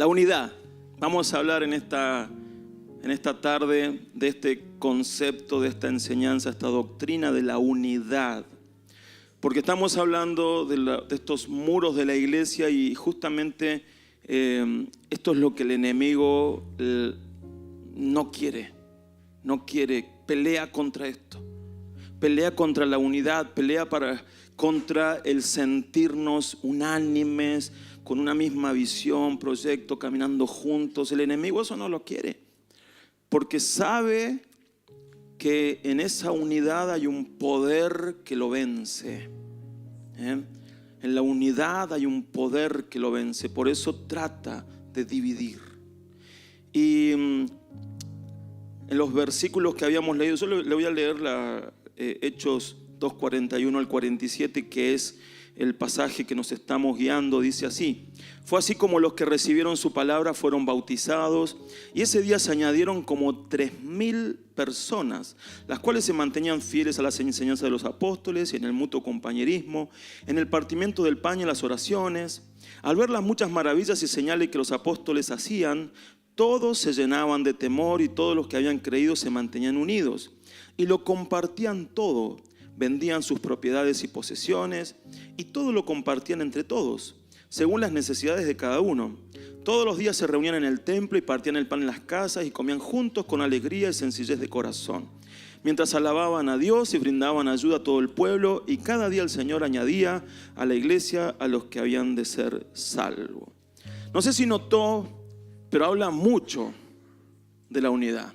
La unidad. Vamos a hablar en esta tarde de este concepto, de esta enseñanza, esta doctrina de la unidad. Porque estamos hablando de estos muros de la iglesia y justamente esto es lo que el enemigo no quiere, pelea contra esto. Pelea contra la unidad, pelea contra el sentirnos unánimes, con una misma visión, proyecto, caminando juntos. El enemigo eso no lo quiere, porque sabe que en esa unidad hay un poder que lo vence. En la unidad hay un poder que lo vence, por eso trata de dividir. Y en los versículos que habíamos leído, yo le voy a leer Hechos 2:41 al 47, que es el pasaje que nos estamos guiando. Dice así: fue así como los que recibieron su palabra fueron bautizados, y ese día se añadieron como 3,000 personas, las cuales se mantenían fieles a las enseñanzas de los apóstoles y en el mutuo compañerismo, en el partimiento del pan y en las oraciones. Al ver las muchas maravillas y señales que los apóstoles hacían, todos se llenaban de temor, y todos los que habían creído se mantenían unidos y lo compartían todo. Vendían sus propiedades y posesiones y todo lo compartían entre todos, según las necesidades de cada uno. Todos los días se reunían en el templo y partían el pan en las casas y comían juntos con alegría y sencillez de corazón, mientras alababan a Dios y brindaban ayuda a todo el pueblo, y cada día el Señor añadía a la iglesia a los que habían de ser salvos. No sé si notó, pero habla mucho de la unidad.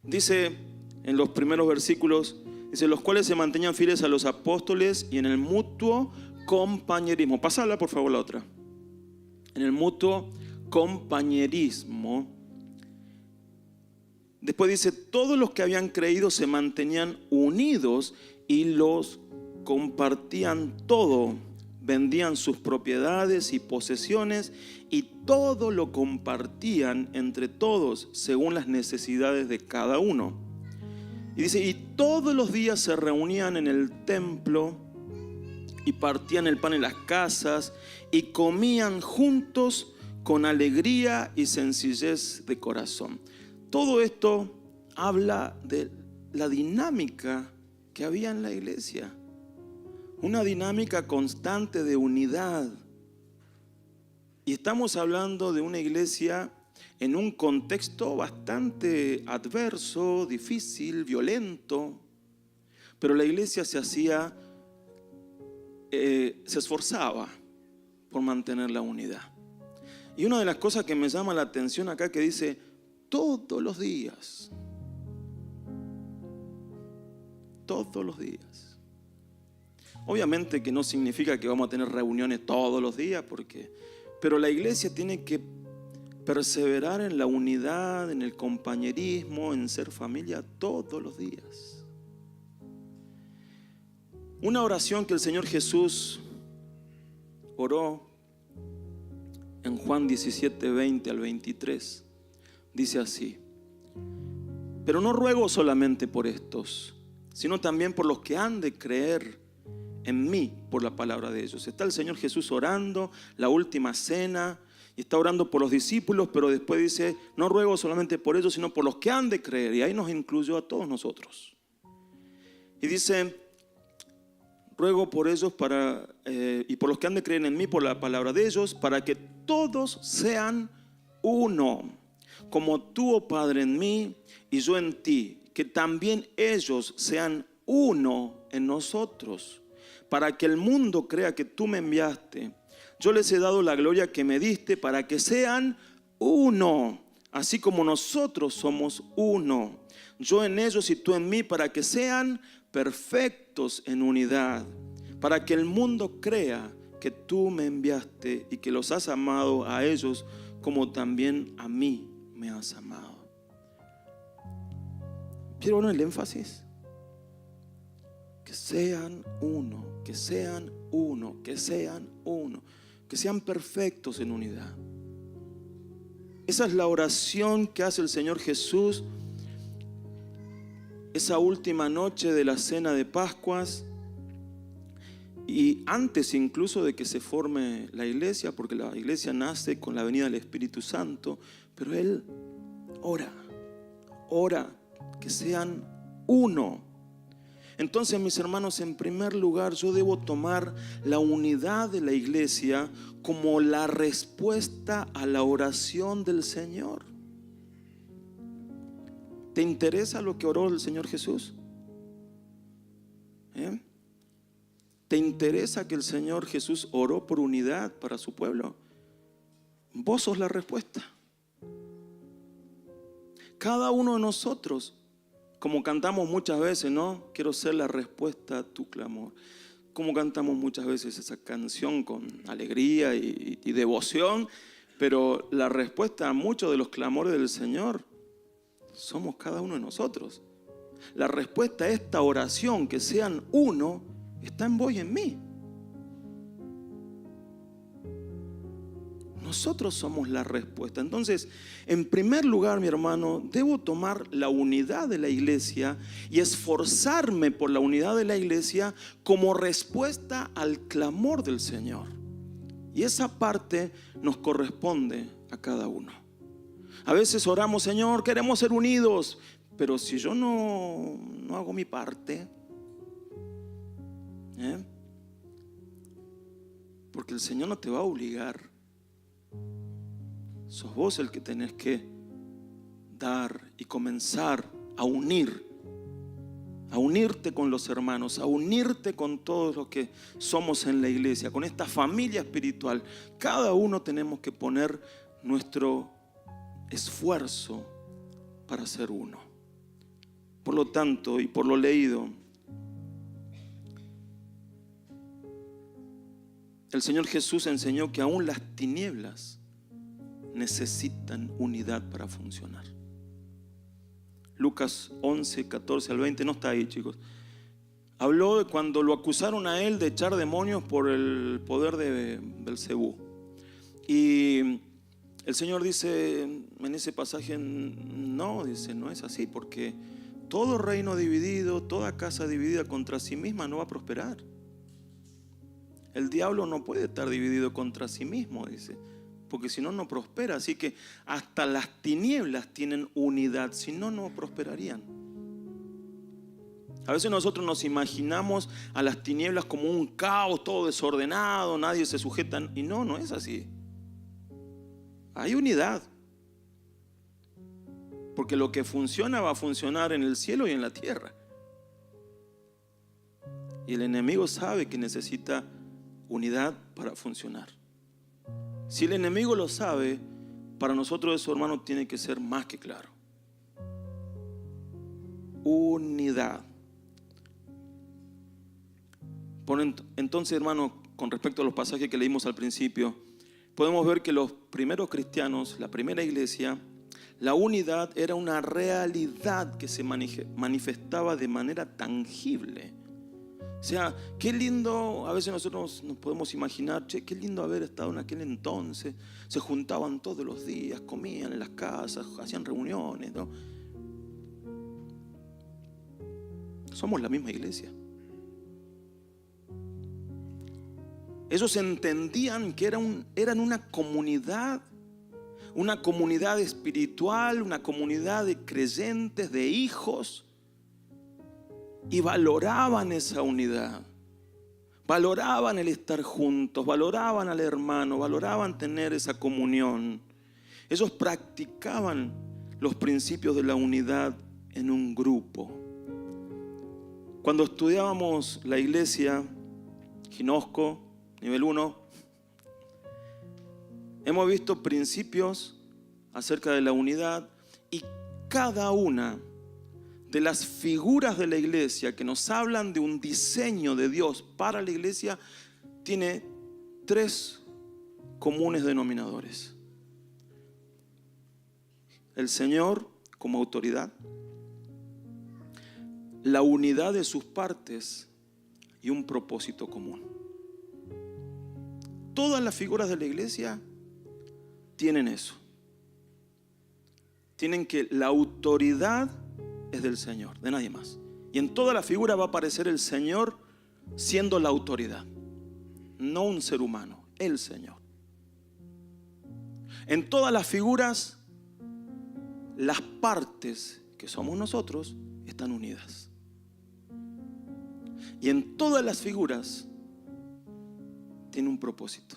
Dice en los primeros versículos, dice, los cuales se mantenían fieles a los apóstoles y en el mutuo compañerismo. Pasala por favor la otra. En el mutuo compañerismo. Después dice, todos los que habían creído se mantenían unidos y los compartían todo. Vendían sus propiedades y posesiones y todo lo compartían entre todos según las necesidades de cada uno. Y dice, y todos los días se reunían en el templo y partían el pan en las casas y comían juntos con alegría y sencillez de corazón. Todo esto habla de la dinámica que había en la iglesia. Una dinámica constante de unidad. Y estamos hablando de una iglesia en un contexto bastante adverso, difícil, violento, pero la iglesia se esforzaba por mantener la unidad. Y una de las cosas que me llama la atención acá, que dice todos los días, obviamente que no significa que vamos a tener reuniones todos los días, pero la iglesia tiene que perseverar en la unidad, en el compañerismo, en ser familia todos los días. Una oración que el Señor Jesús oró en Juan 17:20 al 23, dice así: pero no ruego solamente por estos, sino también por los que han de creer en mí por la palabra de ellos. Está el Señor Jesús orando la última cena y está orando por los discípulos, pero después dice, no ruego solamente por ellos, sino por los que han de creer. Y ahí nos incluyó a todos nosotros. Y dice, ruego por ellos y por los que han de creer en mí por la palabra de ellos, para que todos sean uno, como tú, oh Padre, en mí y yo en ti, que también ellos sean uno en nosotros, para que el mundo crea que tú me enviaste. Yo les he dado la gloria que me diste, para que sean uno, así como nosotros somos uno. Yo en ellos y tú en mí, para que sean perfectos en unidad, para que el mundo crea que tú me enviaste y que los has amado a ellos como también a mí me has amado. ¿Vieron el énfasis? Que sean uno, que sean uno, que sean uno, que sean perfectos en unidad. Esa es la oración que hace el Señor Jesús esa última noche de la cena de Pascuas. Y antes incluso de que se forme la iglesia, porque la iglesia nace con la venida del Espíritu Santo, pero Él ora que sean uno. Entonces, mis hermanos, en primer lugar, yo debo tomar la unidad de la iglesia como la respuesta a la oración del Señor. ¿Te interesa lo que oró el Señor Jesús? ¿Te interesa que el Señor Jesús oró por unidad para su pueblo? Vos sos la respuesta. Cada uno de nosotros, como cantamos muchas veces, ¿no? Quiero ser la respuesta a tu clamor. Como cantamos muchas veces esa canción con alegría y devoción, pero la respuesta a muchos de los clamores del Señor somos cada uno de nosotros. La respuesta a esta oración, que sean uno, está en vos y en mí. Nosotros somos la respuesta. Entonces, en primer lugar, mi hermano, debo tomar la unidad de la iglesia y esforzarme por la unidad de la iglesia como respuesta al clamor del Señor. Y esa parte nos corresponde a cada uno. A veces oramos, Señor, queremos ser unidos, pero si yo no hago mi parte, porque el Señor no te va a obligar. Sos vos el que tenés que dar y comenzar a unirte con los hermanos, a unirte con todos los que somos en la iglesia, con esta familia espiritual. Cada uno tenemos que poner nuestro esfuerzo para ser uno. Por lo tanto, y por lo leído, el Señor Jesús enseñó que aún las tinieblas necesitan unidad para funcionar. Lucas 11, 14 al 20, no está ahí, chicos. Habló de cuando lo acusaron a él de echar demonios por el poder de Belcebú. Y el Señor dice en ese pasaje, no es así, porque todo reino dividido, toda casa dividida contra sí misma no va a prosperar. El diablo no puede estar dividido contra sí mismo, dice, porque si no, no prospera. Así que hasta las tinieblas tienen unidad, si no, no prosperarían. A veces nosotros nos imaginamos a las tinieblas como un caos, todo desordenado, nadie se sujeta, y no es así. Hay unidad, porque lo que funciona va a funcionar en el cielo y en la tierra. Y el enemigo sabe que necesita unidad para funcionar. Si el enemigo lo sabe, para nosotros eso, hermano, tiene que ser más que claro. Unidad. Entonces, hermano, con respecto a los pasajes que leímos al principio, podemos ver que los primeros cristianos, la primera iglesia, la unidad era una realidad que se manifestaba de manera tangible. O sea, qué lindo, a veces nosotros nos podemos imaginar, qué lindo haber estado en aquel entonces. Se juntaban todos los días, comían en las casas, hacían reuniones, ¿no? Somos la misma iglesia. Ellos entendían que eran una comunidad espiritual, una comunidad de creyentes, de hijos. Y valoraban esa unidad, valoraban el estar juntos, valoraban al hermano, valoraban tener esa comunión. Ellos practicaban los principios de la unidad en un grupo. Cuando estudiábamos la iglesia, Ginosco, nivel 1, hemos visto principios acerca de la unidad, y cada una de las figuras de la iglesia que nos hablan de un diseño de Dios para la iglesia tiene 3 comunes denominadores: el Señor como autoridad, la unidad de sus partes y un propósito común. Todas las figuras de la iglesia tienen eso. Tienen que la autoridad es del Señor, de nadie más. Y en toda la figura va a aparecer el Señor siendo la autoridad. no un ser humano, el Señor. En todas las figuras, las partes que somos nosotros están unidas. Y en todas las figuras tiene un propósito.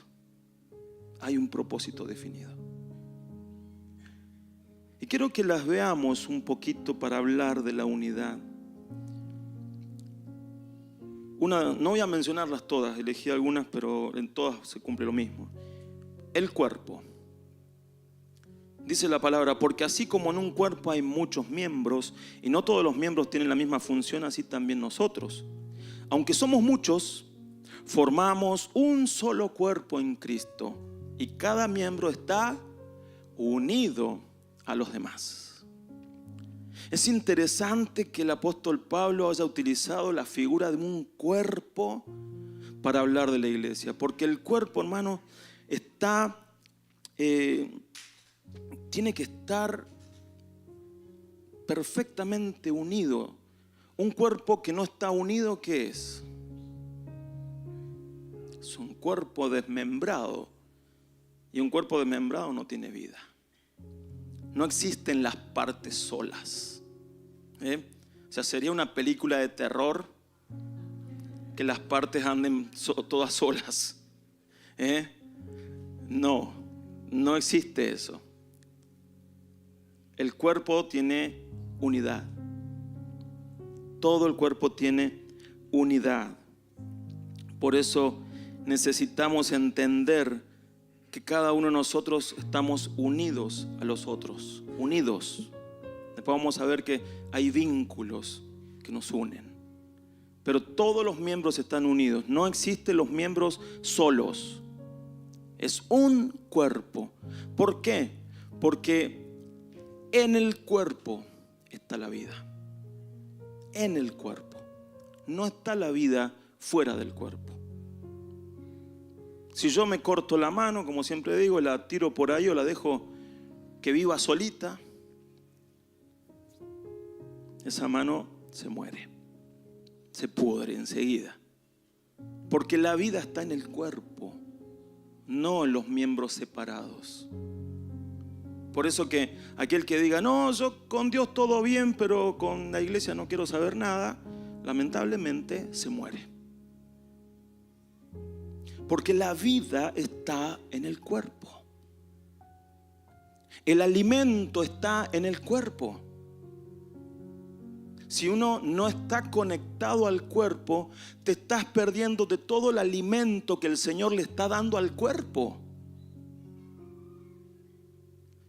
Hay un propósito definido. Y quiero que las veamos un poquito para hablar de la unidad. No voy a mencionarlas todas, elegí algunas, pero en todas se cumple lo mismo. El cuerpo. Dice la palabra, porque así como en un cuerpo hay muchos miembros y no todos los miembros tienen la misma función, así también nosotros. Aunque somos muchos, formamos un solo cuerpo en Cristo y cada miembro está unido a los demás. Es interesante que el apóstol Pablo haya utilizado la figura de un cuerpo para hablar de la iglesia, porque el cuerpo, hermano, tiene que estar perfectamente unido. Un cuerpo que no está unido, ¿qué es? Es un cuerpo desmembrado. Y un cuerpo desmembrado no tiene vida. No existen las partes solas. O sea, sería una película de terror que las partes anden todas solas. No existe eso. El cuerpo tiene unidad. Todo el cuerpo tiene unidad. Por eso necesitamos entender que cada uno de nosotros estamos unidos a los otros. Unidos. Después vamos a ver que hay vínculos que nos unen. Pero todos los miembros están unidos. No existen los miembros solos. Es un cuerpo. ¿Por qué? Porque en el cuerpo está la vida. En el cuerpo. No está la vida fuera del cuerpo. Si yo me corto la mano, como siempre digo, la tiro por ahí o la dejo que viva solita, esa mano se muere, se pudre enseguida. Porque la vida está en el cuerpo, no en los miembros separados. Por eso que aquel que diga, no, yo con Dios todo bien, pero con la iglesia no quiero saber nada, lamentablemente se muere. Porque la vida está en el cuerpo. El alimento está en el cuerpo. Si uno no está conectado al cuerpo, te estás perdiendo de todo el alimento que el Señor le está dando al cuerpo.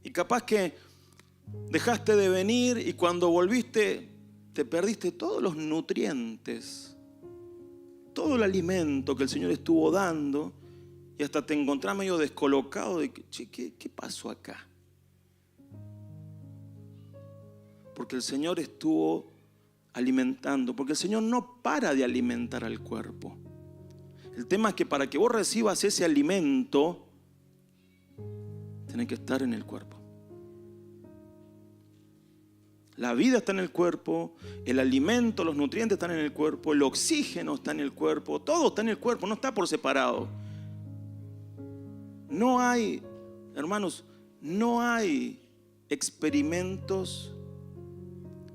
Y capaz que dejaste de venir y cuando volviste te perdiste todos los nutrientes, todo el alimento que el Señor estuvo dando, y hasta te encontrás medio descolocado de que, che, ¿qué pasó acá? Porque el Señor estuvo alimentando, porque el Señor no para de alimentar al cuerpo. El tema es que para que vos recibas ese alimento, tenés que estar en el cuerpo. La vida está en el cuerpo, el alimento, los nutrientes están en el cuerpo, el oxígeno está en el cuerpo, todo está en el cuerpo, no está por separado. No hay, hermanos, no hay experimentos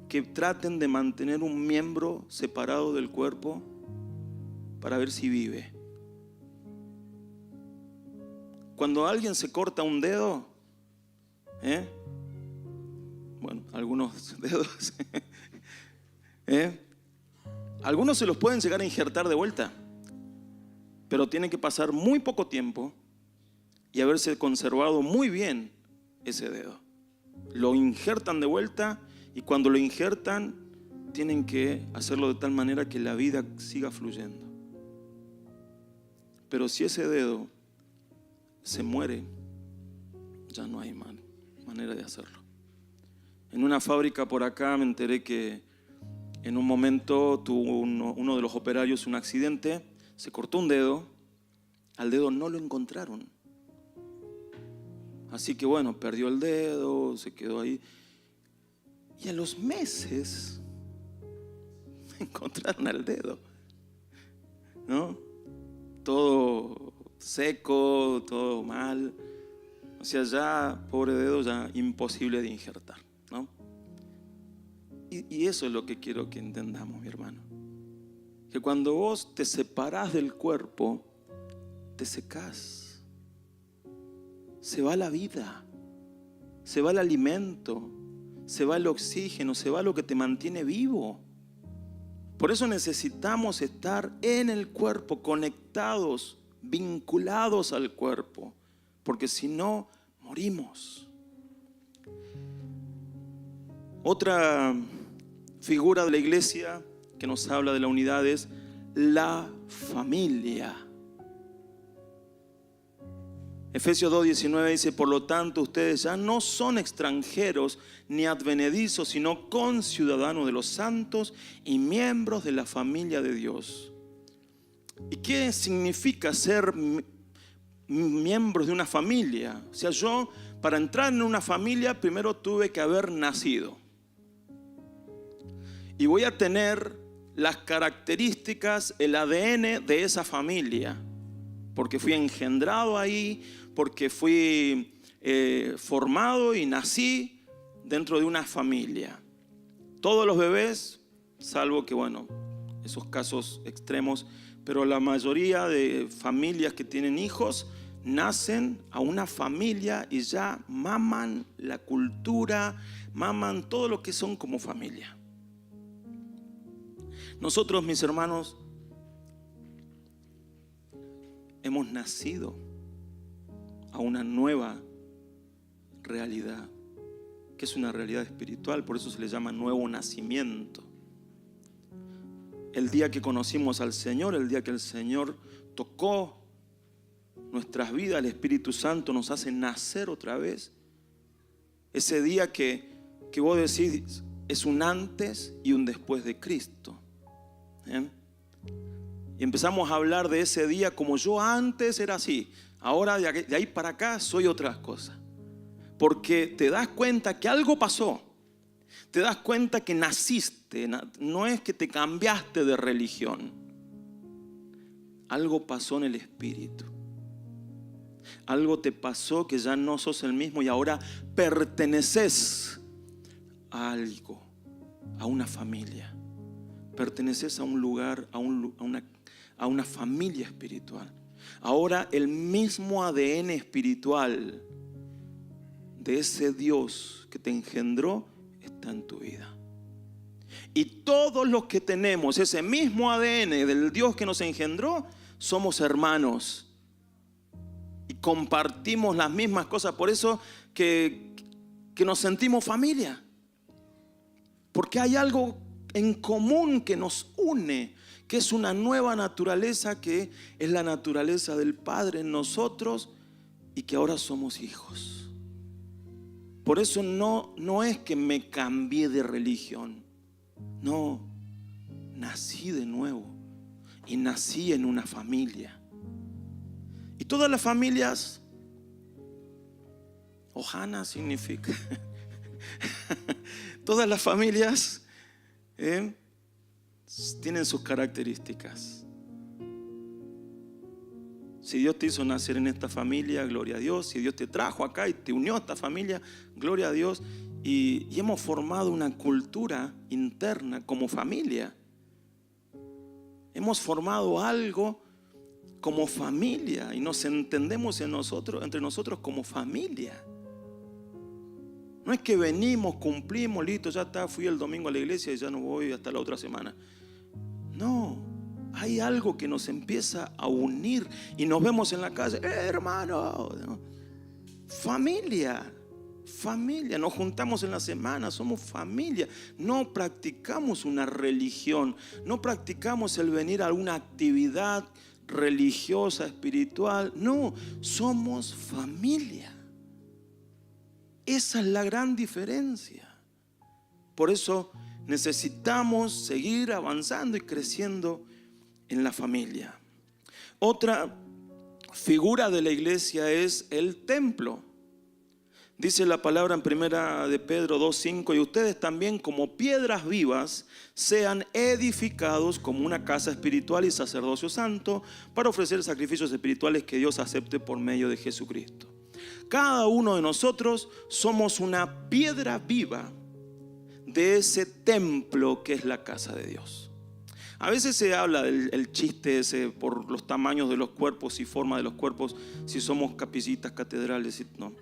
que traten de mantener un miembro separado del cuerpo para ver si vive. Cuando alguien se corta un dedo, bueno, algunos dedos, algunos se los pueden llegar a injertar de vuelta, pero tiene que pasar muy poco tiempo y haberse conservado muy bien ese dedo. Lo injertan de vuelta y cuando lo injertan tienen que hacerlo de tal manera que la vida siga fluyendo. Pero si ese dedo se muere, ya no hay manera de hacerlo. En una fábrica por acá me enteré que en un momento tuvo uno de los operarios un accidente, se cortó un dedo, al dedo no lo encontraron. Así que bueno, perdió el dedo, se quedó ahí. Y a los meses encontraron el dedo, ¿no? todo seco, todo mal. O sea, ya, pobre dedo, ya imposible de injertar, ¿no? Y eso es lo que quiero que entendamos, mi hermano. Que cuando vos te separás del cuerpo, te secás. Se va la vida, se va el alimento, se va el oxígeno, se va lo que te mantiene vivo. Por eso necesitamos estar en el cuerpo, conectados, vinculados al cuerpo, porque si no, morimos. Otra figura de la iglesia que nos habla de la unidad es la familia. Efesios 2:19 dice: por lo tanto ustedes ya no son extranjeros ni advenedizos, sino conciudadanos de los santos y miembros de la familia de Dios. ¿Y qué significa ser miembros de una familia? O sea, yo para entrar en una familia primero tuve que haber nacido. Y voy a tener las características, el ADN de esa familia. Porque fui engendrado ahí, porque fui formado y nací dentro de una familia. Todos los bebés, salvo que, bueno, esos casos extremos, pero la mayoría de familias que tienen hijos nacen a una familia y ya maman la cultura, maman todo lo que son como familia. Nosotros, mis hermanos, hemos nacido a una nueva realidad, que es una realidad espiritual, por eso se le llama nuevo nacimiento. El día que conocimos al Señor, el día que el Señor tocó nuestras vidas, el Espíritu Santo nos hace nacer otra vez. Ese día que vos decís es un antes y un después de Cristo. Y empezamos a hablar de ese día como yo antes era así. Ahora de ahí para acá soy otras cosas. Porque te das cuenta que algo pasó. Te das cuenta que naciste. No es que te cambiaste de religión. Algo pasó en el espíritu. Algo te pasó que ya no sos el mismo y ahora perteneces a algo, a una familia. Perteneces a un lugar, a una familia espiritual. Ahora el mismo ADN espiritual de ese Dios que te engendró está en tu vida. Y todos los que tenemos ese mismo ADN del Dios que nos engendró, somos hermanos. Y compartimos las mismas cosas. Por eso que nos sentimos familia. Porque hay algo en común que nos une, que es una nueva naturaleza, que es la naturaleza del Padre en nosotros y que ahora somos hijos. Por eso no es que me cambié de religión, no, nací de nuevo y nací en una familia. Y todas las familias, Ohana significa, todas las familias tienen sus características. Si Dios te hizo nacer en esta familia, gloria a Dios. Si Dios te trajo acá y te unió a esta familia, gloria a Dios. Y hemos formado una cultura interna como familia. Hemos formado algo como familia y nos entendemos entre nosotros como familia. No es que venimos, cumplimos, listo, ya está, fui el domingo a la iglesia y ya no voy hasta la otra semana. No, hay algo que nos empieza a unir y nos vemos en la calle, hermano, ¿no? Familia, nos juntamos en la semana, somos familia. No practicamos una religión, no practicamos el venir a alguna actividad religiosa, espiritual. No, somos familia. Esa es la gran diferencia. Por eso necesitamos seguir avanzando y creciendo en la familia. Otra figura de la iglesia es el templo. Dice la palabra en primera de Pedro 2:5, y ustedes también como piedras vivas sean edificados como una casa espiritual y sacerdocio santo para ofrecer sacrificios espirituales que Dios acepte por medio de Jesucristo. Cada uno de nosotros somos una piedra viva de ese templo que es la casa de Dios. A veces se habla del chiste ese por los tamaños de los cuerpos y forma de los cuerpos, si somos capillitas, catedrales, no.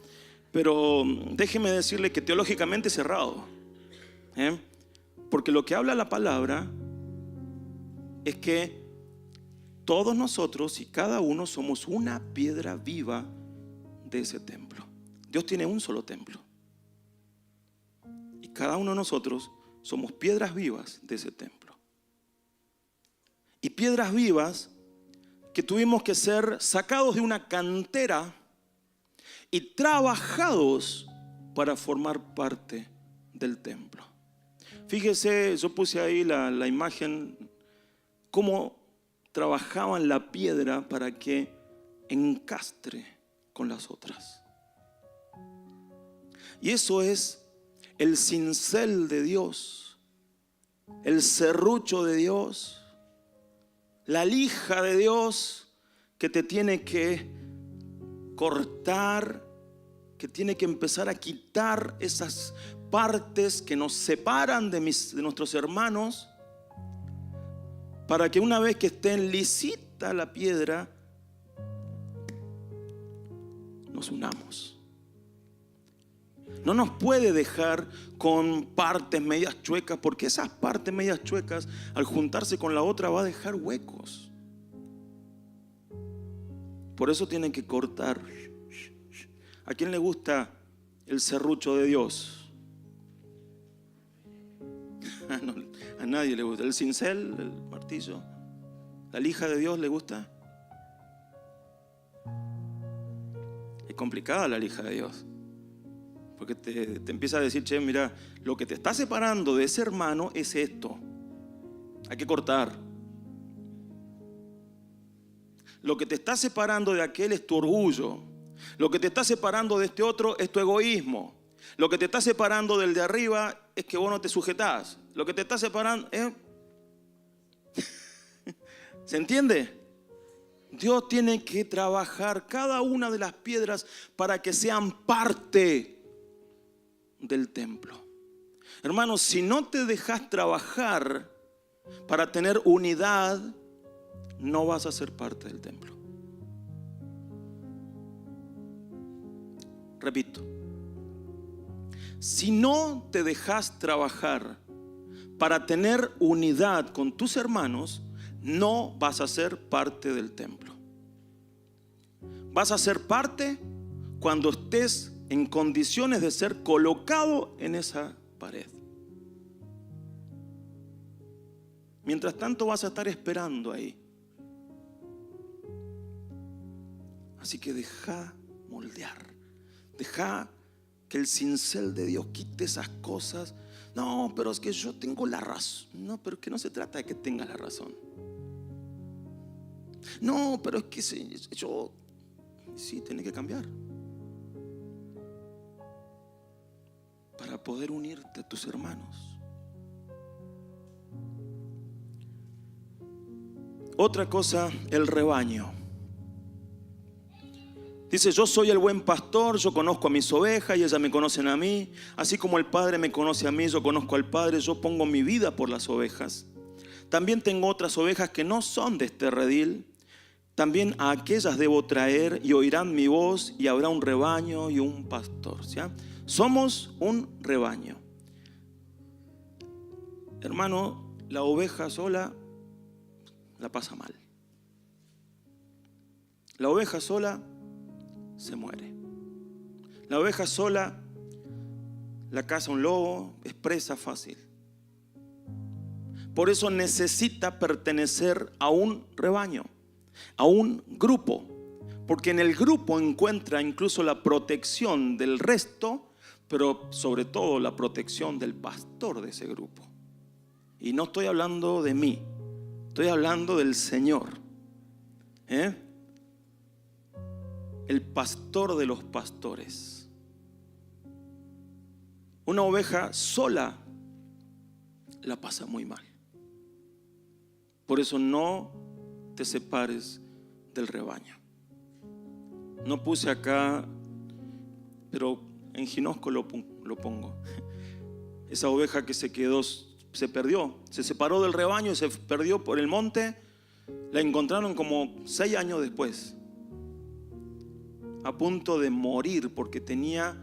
Pero déjeme decirle que teológicamente es errado, porque lo que habla la palabra es que todos nosotros y cada uno somos una piedra viva de ese templo. Dios tiene un solo templo y cada uno de nosotros somos piedras vivas de ese templo. Y piedras vivas que tuvimos que ser sacados de una cantera y trabajados para formar parte del templo. Fíjese, yo puse ahí la imagen, cómo trabajaban la piedra para que encastre con las otras. Y eso es el cincel de Dios, el serrucho de Dios, la lija de Dios que te tiene que cortar, que tiene que empezar a quitar esas partes que nos separan de nuestros hermanos, para que una vez que esté lisita la piedra, nos unamos. No nos puede dejar con partes medias chuecas, porque esas partes medias chuecas, al juntarse con la otra, va a dejar huecos. Por eso tienen que cortar. ¿A quién le gusta el serrucho de Dios? A nadie le gusta. ¿El cincel, el martillo, la lija de Dios le gusta? Es complicada la lija de Dios, porque te empieza a decir, che, mira, lo que te está separando de ese hermano es esto. Hay que cortar. Lo que te está separando de aquel es tu orgullo. Lo que te está separando de este otro es tu egoísmo. Lo que te está separando del de arriba es que vos no te sujetás. Lo que te está separando es... ¿Se entiende? Dios tiene que trabajar cada una de las piedras para que sean parte del templo. Hermanos, si no te dejas trabajar para tener unidad, no vas a ser parte del templo. Repito, si no te dejas trabajar para tener unidad con tus hermanos, no vas a ser parte del templo. Vas a ser parte cuando estés en condiciones de ser colocado en esa pared. Mientras tanto vas a estar esperando ahí. Así que deja moldear, deja que el cincel de Dios quite esas cosas. No, pero es que yo tengo la razón. No, pero es que no se trata de que tengas la razón. No, pero es que yo sí, tiene que cambiar para poder unirte a tus hermanos. Otra cosa, el rebaño. Dice, yo soy el buen pastor, yo conozco a mis ovejas y ellas me conocen a mí. Así como el Padre me conoce a mí, yo conozco al Padre, yo pongo mi vida por las ovejas. También tengo otras ovejas que no son de este redil. También a aquellas debo traer y oirán mi voz y habrá un rebaño y un pastor. ¿Sí? Somos un rebaño. Hermano, la oveja sola la pasa mal. La oveja sola se muere. La oveja sola la caza un lobo, es presa fácil. Por eso necesita pertenecer a un rebaño, a un grupo, porque en el grupo encuentra incluso la protección del resto, pero sobre todo la protección del pastor de ese grupo. Y no estoy hablando de mí, estoy hablando del Señor, el pastor de los pastores. Una oveja sola la pasa muy mal. Por eso no te separes del rebaño. No puse acá, pero en Ginosco lo pongo. Esa oveja que se perdió, se separó del rebaño y se perdió por el monte. La encontraron como 6 años después, a punto de morir porque tenía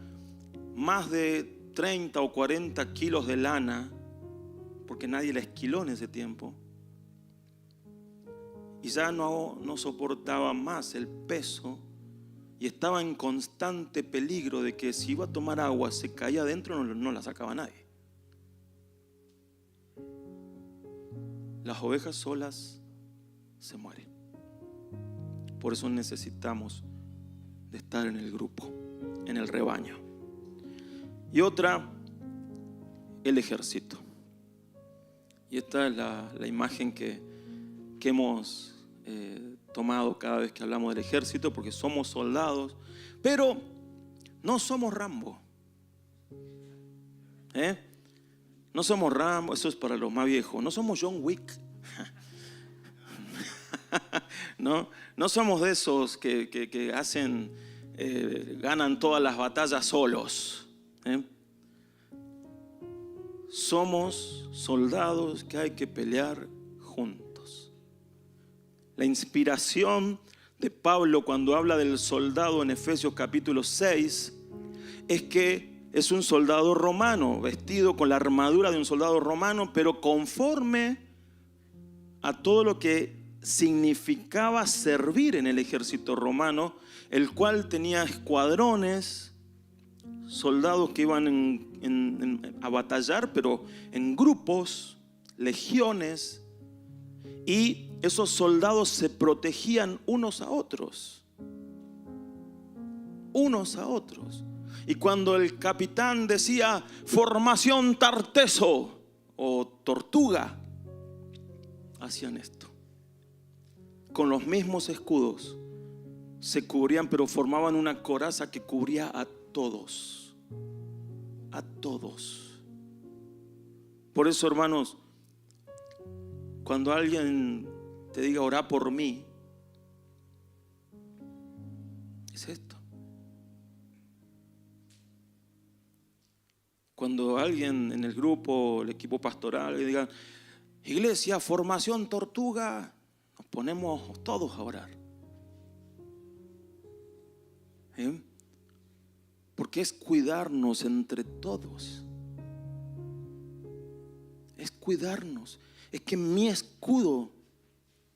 más de 30 o 40 kilos de lana, porque nadie la esquiló en ese tiempo. Y ya no soportaba más el peso y estaba en constante peligro de que si iba a tomar agua, se caía adentro, no la sacaba nadie. Las ovejas solas se mueren. Por eso necesitamos de estar en el grupo, en el rebaño. Y otra, el ejército. Y esta es la imagen que hemos tomado cada vez que hablamos del ejército, porque somos soldados, pero no somos Rambo. No somos Rambo, eso es para los más viejos. No somos John Wick. No somos de esos que hacen, ganan todas las batallas solos. Somos soldados que hay que pelear juntos. La inspiración de Pablo cuando habla del soldado en Efesios capítulo 6 es que es un soldado romano, vestido con la armadura de un soldado romano, pero conforme a todo lo que significaba servir en el ejército romano, el cual tenía escuadrones, soldados que iban a batallar, pero en grupos, legiones, y esos soldados se protegían unos a otros. Y cuando el capitán decía formación Tarteso o Tortuga, hacían esto. Con los mismos escudos se cubrían, pero formaban una coraza que cubría a todos. A todos. Por eso, hermanos, cuando alguien te diga orá por mí, es esto. Cuando alguien en el grupo, el equipo pastoral, le diga iglesia, formación Tortuga, nos ponemos todos a orar. Porque es cuidarnos entre todos. Es cuidarnos. Es que mi escudo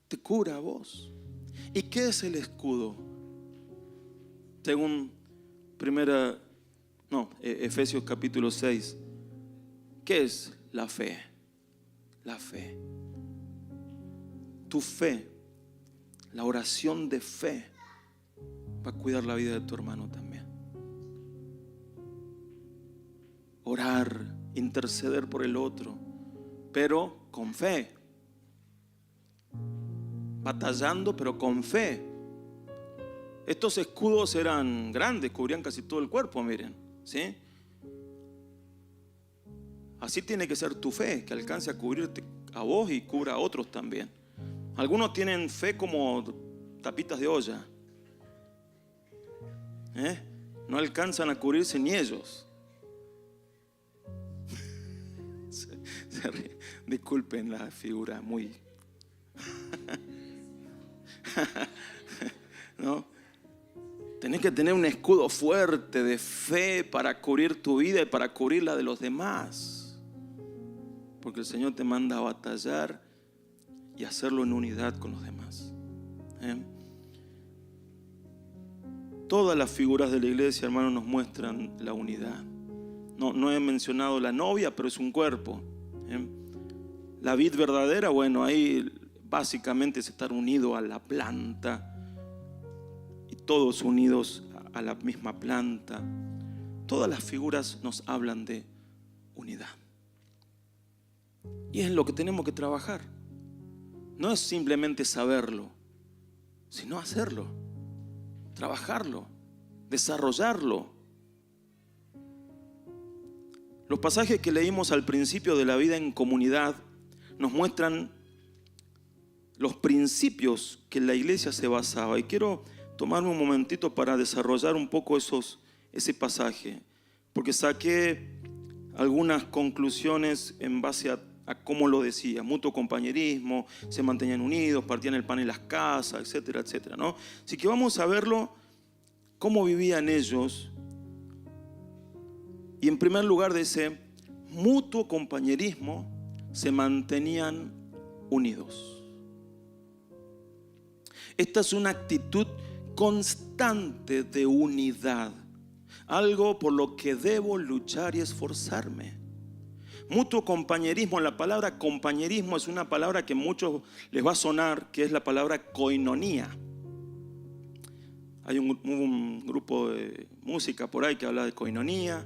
te cura a vos. ¿Y qué es el escudo? Según Efesios capítulo 6. ¿Qué es la fe? La fe. Tu fe, la oración de fe, va a cuidar la vida de tu hermano también. Orar, interceder por el otro, pero con fe. Batallando, pero con fe. Estos escudos eran grandes, cubrían casi todo el cuerpo, miren, ¿sí? Así tiene que ser tu fe, que alcance a cubrirte a vos y cubra a otros también. Algunos tienen fe como tapitas de olla. No alcanzan a cubrirse ni ellos. Disculpen la figura muy... ¿No? Tenés que tener un escudo fuerte de fe para cubrir tu vida y para cubrir la de los demás. Porque el Señor te manda a batallar y hacerlo en unidad con los demás. Todas las figuras de la iglesia, hermanos, nos muestran la unidad. No he mencionado la novia, pero es un cuerpo. La vid verdadera, bueno, ahí básicamente es estar unido a la planta y todos unidos a la misma planta. Todas las figuras nos hablan de unidad. Y es en lo que tenemos que trabajar. No es simplemente saberlo, sino hacerlo, trabajarlo, desarrollarlo. Los pasajes que leímos al principio de la vida en comunidad nos muestran los principios que la iglesia se basaba. Y quiero tomarme un momentito para desarrollar un poco ese pasaje, porque saqué algunas conclusiones en base a cómo lo decía: mutuo compañerismo, se mantenían unidos, partían el pan en las casas, etcétera, etcétera, ¿no? Así que vamos a verlo, cómo vivían ellos. Y en primer lugar de ese mutuo compañerismo, se mantenían unidos. Esta es una actitud constante de unidad, algo por lo que debo luchar y esforzarme. Mutuo compañerismo, la palabra compañerismo es una palabra que a muchos les va a sonar, que es la palabra koinonía. Hay un grupo de música por ahí que habla de koinonía.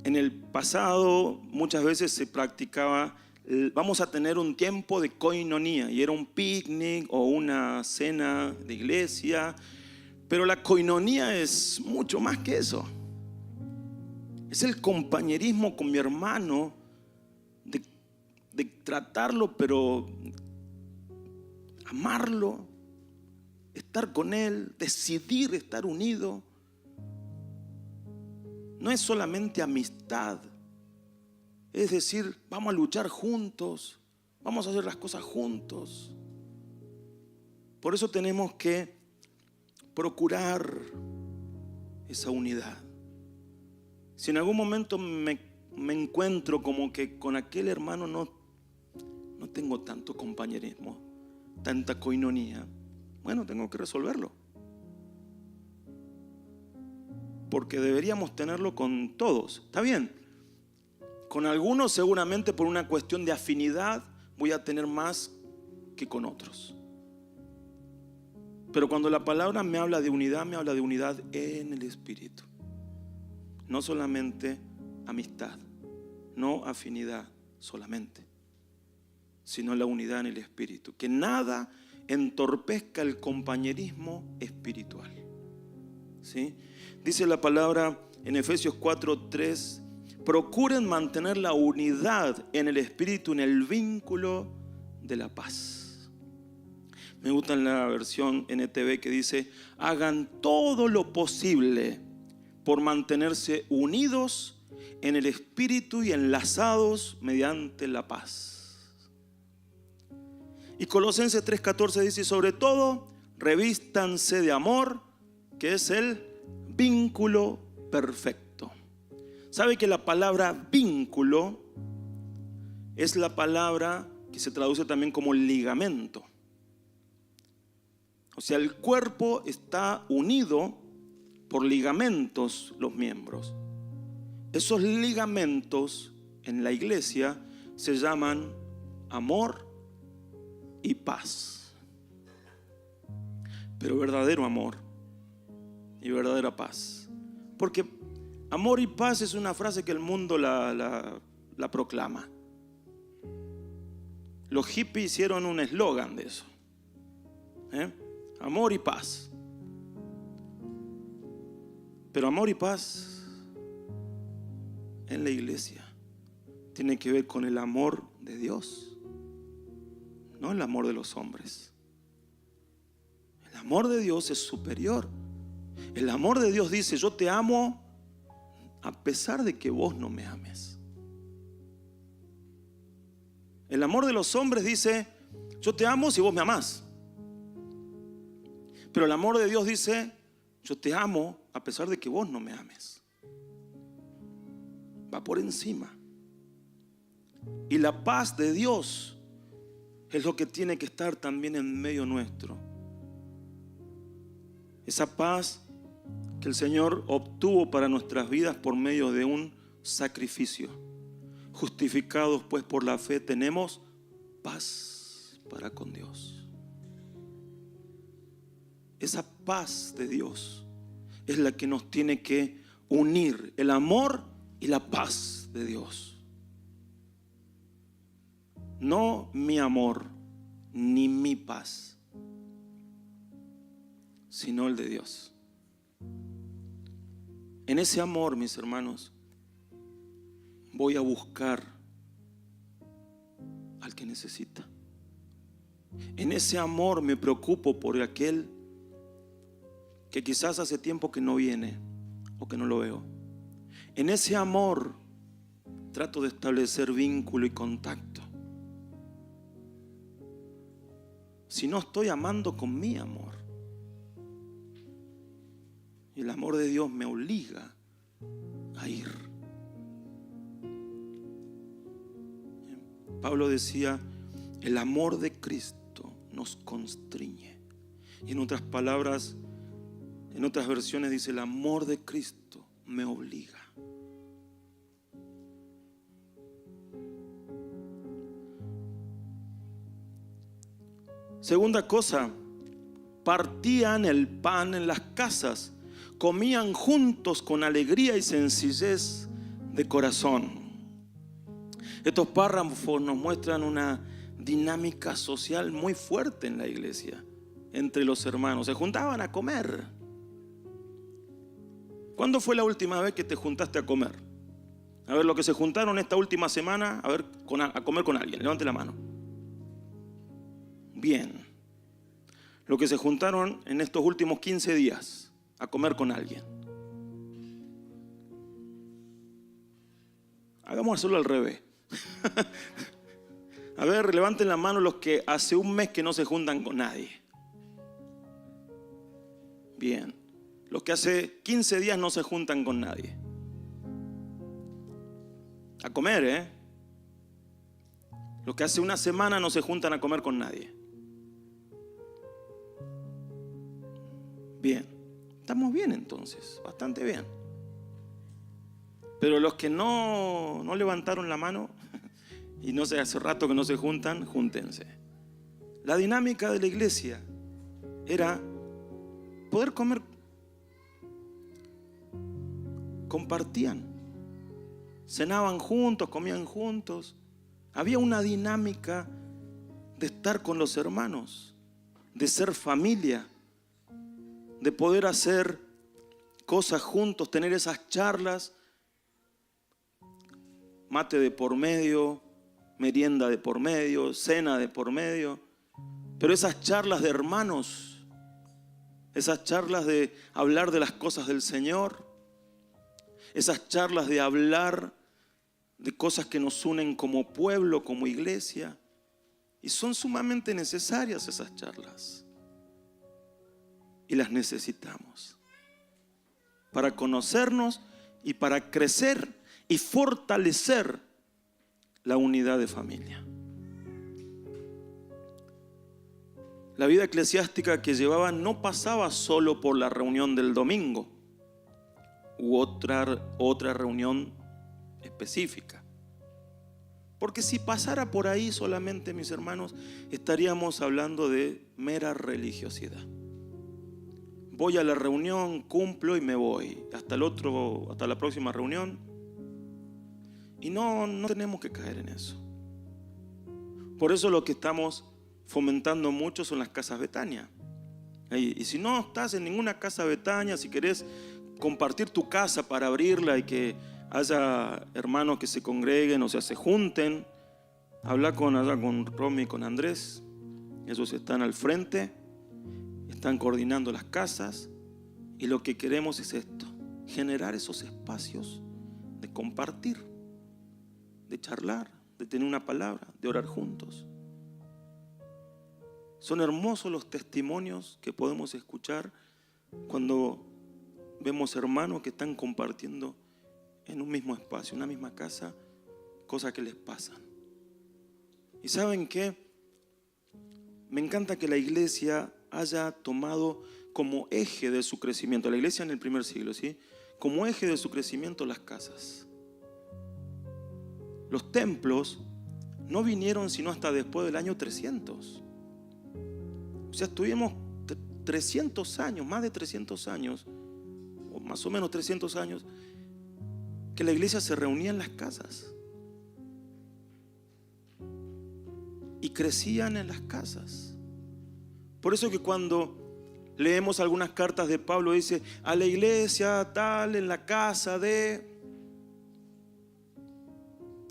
En el pasado muchas veces se practicaba, vamos a tener un tiempo de koinonía, y era un picnic o una cena de iglesia. Pero la koinonía es mucho más que eso. Es el compañerismo con mi hermano, de tratarlo, pero amarlo, estar con él, decidir estar unido. No es solamente amistad, es decir, vamos a luchar juntos, vamos a hacer las cosas juntos. Por eso tenemos que procurar esa unidad. Si en algún momento me encuentro como que con aquel hermano no tengo tanto compañerismo, tanta koinonía, bueno, tengo que resolverlo. Porque deberíamos tenerlo con todos. Está bien, con algunos seguramente por una cuestión de afinidad voy a tener más que con otros. Pero cuando la palabra me habla de unidad, me habla de unidad en el espíritu. No solamente amistad, no afinidad solamente, sino la unidad en el espíritu. Que nada entorpezca el compañerismo espiritual. ¿Sí? Dice la palabra en Efesios 4:3: procuren mantener la unidad en el espíritu, en el vínculo de la paz. Me gusta en la versión NTV que dice: hagan todo lo posible por mantenerse unidos en el espíritu y enlazados mediante la paz. Y Colosenses 3:14 dice: sobre todo, revístanse de amor, que es el vínculo perfecto. ¿Sabe que la palabra vínculo es la palabra que se traduce también como ligamento? O sea, el cuerpo está unido por ligamentos, los miembros. Esos ligamentos en la iglesia se llaman amor y paz. Pero verdadero amor y verdadera paz. Porque amor y paz es una frase que el mundo la proclama. Los hippies hicieron un eslogan de eso. Amor y paz. Pero amor y paz en la iglesia tiene que ver con el amor de Dios, no el amor de los hombres. El amor de Dios es superior. El amor de Dios dice: yo te amo a pesar de que vos no me ames. El amor de los hombres dice: yo te amo si vos me amás. Pero el amor de Dios dice: yo te amo a pesar de que vos no me ames. Va por encima. Y la paz de Dios es lo que tiene que estar también en medio nuestro. Esa paz que el Señor obtuvo para nuestras vidas por medio de un sacrificio. Justificados pues por la fe, tenemos paz para con Dios. Esa paz de Dios es la que nos tiene que unir, el amor y la paz de Dios. No mi amor ni mi paz, sino el de Dios. En ese amor, mis hermanos, voy a buscar al que necesita. En ese amor me preocupo por aquel que quizás hace tiempo que no viene o que no lo veo. En ese amor trato de establecer vínculo y contacto. Si no, estoy amando con mi amor. Y el amor de Dios me obliga a ir. Pablo decía, el amor de Cristo nos constriñe. Y en otras palabras, en otras versiones dice, el amor de Cristo me obliga. Segunda cosa, partían el pan en las casas, comían juntos con alegría y sencillez de corazón. Estos párrafos nos muestran una dinámica social muy fuerte en la iglesia, entre los hermanos. Se juntaban a comer. ¿Cuándo fue la última vez que te juntaste a comer? A ver, lo que se juntaron esta última semana, a ver, a comer con alguien. Levante la mano. Bien. Lo que se juntaron en estos últimos 15 días a comer con alguien. Hagamos hacerlo al revés. A ver, levanten la mano los que hace un mes que no se juntan con nadie. Bien. Los que hace 15 días no se juntan con nadie. A comer, Los que hace una semana no se juntan a comer con nadie. Bien. Estamos bien entonces, bastante bien. Pero los que no levantaron la mano y no sé, hace rato que no se juntan, júntense. La dinámica de la iglesia era poder comer. Compartían, cenaban juntos, comían juntos. Había una dinámica de estar con los hermanos, de ser familia, de poder hacer cosas juntos, tener esas charlas, mate de por medio, merienda de por medio, cena de por medio, pero esas charlas de hermanos, esas charlas de hablar de las cosas del Señor, esas charlas de hablar de cosas que nos unen como pueblo, como iglesia, y son sumamente necesarias esas charlas. Y las necesitamos para conocernos y para crecer y fortalecer la unidad de familia. La vida eclesiástica que llevaban no pasaba solo por la reunión del domingo u otra reunión específica. Porque si pasara por ahí solamente, mis hermanos, estaríamos hablando de mera religiosidad. Voy a la reunión, cumplo y me voy. Hasta la próxima reunión. Y no tenemos que caer en eso. Por eso lo que estamos fomentando mucho son las casas Betania. Y si no estás en ninguna casa Betania, si querés compartir tu casa para abrirla y que haya hermanos que se congreguen, o sea, se junten, habla con Romy y con Andrés. Ellos están al frente, están coordinando las casas, y lo que queremos es esto: generar esos espacios de compartir, de charlar, de tener una palabra, de orar juntos. Son hermosos los testimonios que podemos escuchar cuando vemos hermanos que están compartiendo en un mismo espacio, en una misma casa, cosas que les pasan. ¿Y saben qué? Me encanta que la iglesia haya tomado como eje de su crecimiento, la iglesia en el primer siglo, ¿sí? Como eje de su crecimiento las casas. Los templos no vinieron sino hasta después del año 300. O sea, estuvimos 300 años, más de 300 años, o más o menos 300 años, que la iglesia se reunía en las casas y crecían en las casas. Por eso que cuando leemos algunas cartas de Pablo dice: a la iglesia tal en la casa de...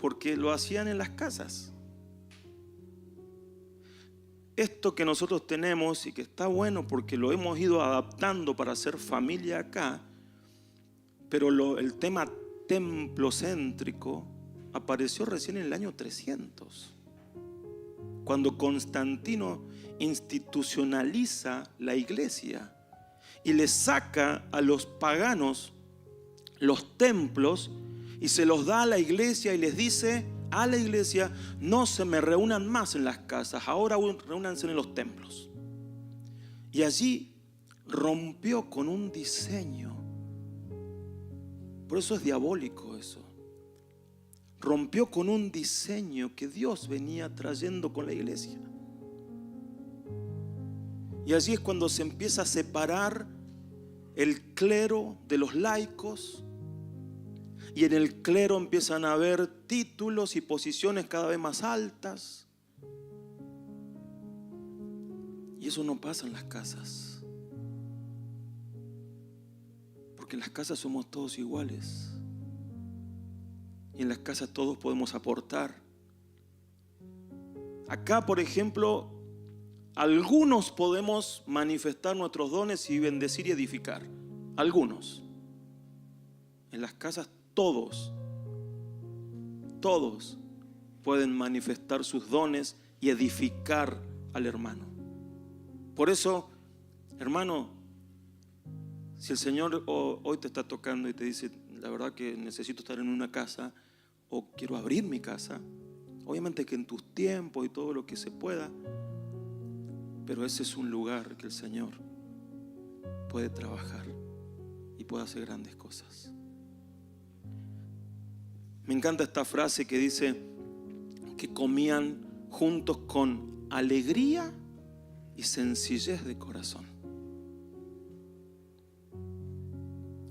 porque lo hacían en las casas. Esto que nosotros tenemos y que está bueno porque lo hemos ido adaptando para hacer familia acá, pero el tema templocéntrico apareció recién en el año 300, cuando Constantino institucionaliza la iglesia y le saca a los paganos los templos y se los da a la iglesia y les dice a la iglesia: no se me reúnan más en las casas, ahora reúnanse en los templos. Y allí rompió con un diseño. Por eso es diabólico eso. Rompió con un diseño que Dios venía trayendo con la iglesia. Y allí es cuando se empieza a separar el clero de los laicos. Y en el clero empiezan a haber títulos y posiciones cada vez más altas. Y eso no pasa en las casas. Porque en las casas somos todos iguales. Y en las casas todos podemos aportar. Acá, por ejemplo, algunos podemos manifestar nuestros dones y bendecir y edificar. Algunos. En las casas todos pueden manifestar sus dones y edificar al hermano. Por eso, hermano, si el Señor hoy te está tocando y te dice: la verdad que necesito estar en una casa, o quiero abrir mi casa, obviamente que en tus tiempos y todo lo que se pueda, pero ese es un lugar que el Señor puede trabajar y puede hacer grandes cosas. Me encanta esta frase que dice que comían juntos con alegría y sencillez de corazón.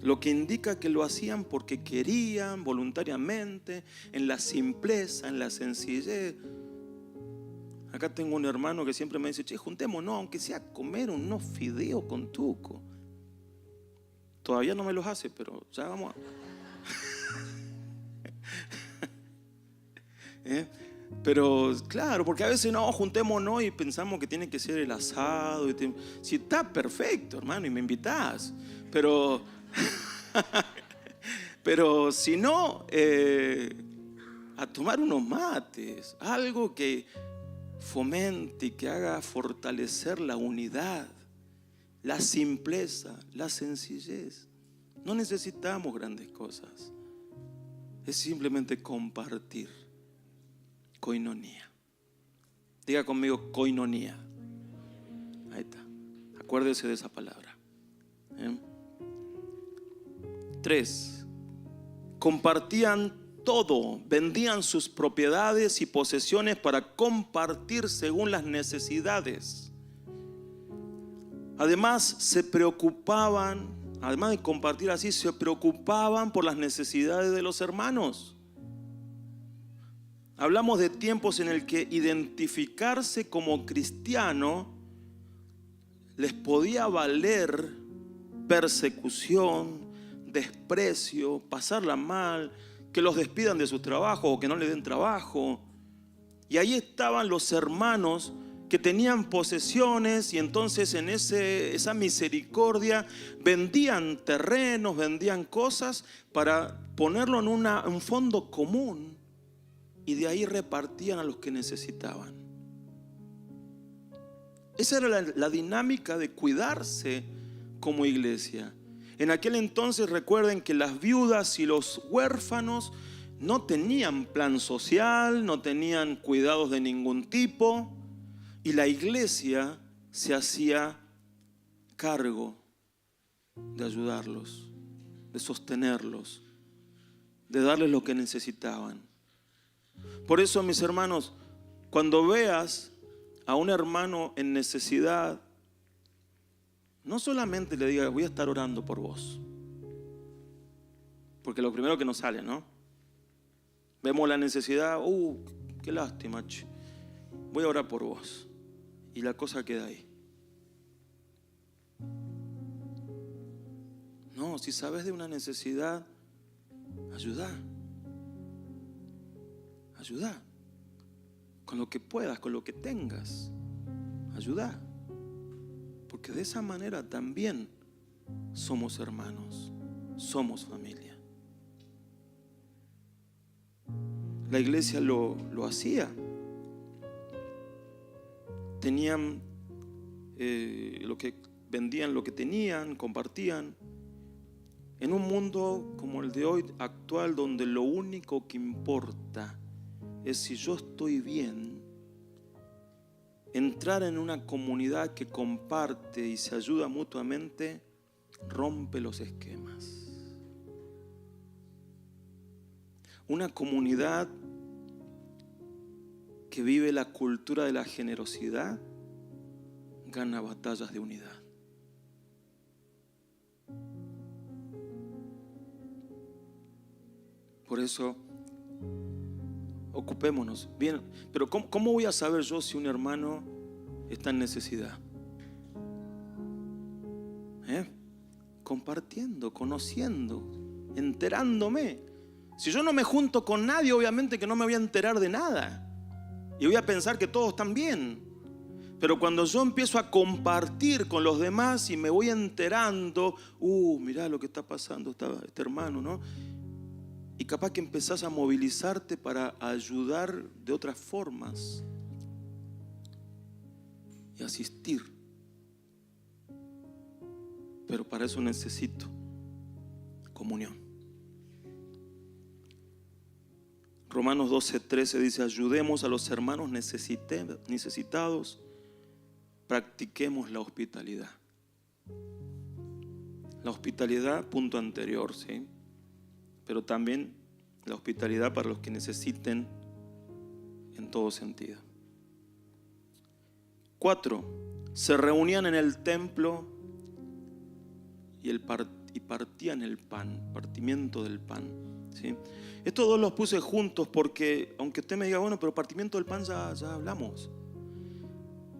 Lo que indica que lo hacían porque querían, voluntariamente, en la simpleza, en la sencillez. Acá tengo un hermano que siempre me dice: che, juntémonos, aunque sea a comer unos fideos con tuco. Todavía no me los hace, pero ya vamos a... Pero claro, porque a veces no, juntémonos y pensamos que tiene que ser el asado. Si está perfecto, hermano, y me invitás, pero si no, a tomar unos mates, algo que fomente y que haga fortalecer la unidad, la simpleza, la sencillez. No necesitamos grandes cosas, es simplemente compartir. Coinonía. Diga conmigo: coinonía. Ahí está. Acuérdese de esa palabra. 3. Compartían todo. Vendían sus propiedades y posesiones para compartir según las necesidades. Además, se preocupaban, además de compartir así, se preocupaban por las necesidades de los hermanos. Hablamos de tiempos en el que identificarse como cristiano les podía valer persecución, desprecio, pasarla mal, que los despidan de su trabajo o que no le den trabajo. Y ahí estaban los hermanos que tenían posesiones y entonces en esa misericordia vendían terrenos, vendían cosas para ponerlo en un fondo común. Y de ahí repartían a los que necesitaban. Esa era la dinámica de cuidarse como iglesia. En aquel entonces recuerden que las viudas y los huérfanos no tenían plan social, no tenían cuidados de ningún tipo. Y la iglesia se hacía cargo de ayudarlos, de sostenerlos, de darles lo que necesitaban. Por eso, mis hermanos, cuando veas a un hermano en necesidad, no solamente le digas: voy a estar orando por vos, porque lo primero que nos sale, ¿no? Vemos la necesidad, qué lástima, voy a orar por vos, y la cosa queda ahí. No, si sabes de una necesidad, ayuda. ayuda. Con lo que puedas, con lo que tengas, ayuda. Porque de esa manera también somos hermanos, somos familia. La iglesia lo hacía. Tenían lo que vendían, lo que tenían, compartían. En un mundo como el de hoy actual, donde lo único que importa es si yo estoy bien, entrar en una comunidad que comparte y se ayuda mutuamente rompe los esquemas. Una comunidad que vive la cultura de la generosidad gana batallas de unidad. Por eso, ocupémonos. Bien, pero ¿cómo voy a saber yo si un hermano está en necesidad? Compartiendo, conociendo, enterándome. Si yo no me junto con nadie, obviamente que no me voy a enterar de nada. Y voy a pensar que todos están bien. Pero cuando yo empiezo a compartir con los demás y me voy enterando, mirá lo que está pasando este hermano, ¿no? Y capaz que empezás a movilizarte para ayudar de otras formas y asistir. Pero para eso necesito comunión. Romanos 12:13 dice: ayudemos a los hermanos necesitados, practiquemos la hospitalidad. La hospitalidad, punto anterior, ¿sí? Pero también la hospitalidad para los que necesiten en todo sentido. 4. Se reunían en el templo y partían el pan, partimiento del pan, ¿sí? Estos dos los puse juntos porque, aunque usted me diga, bueno, pero partimiento del pan ya hablamos.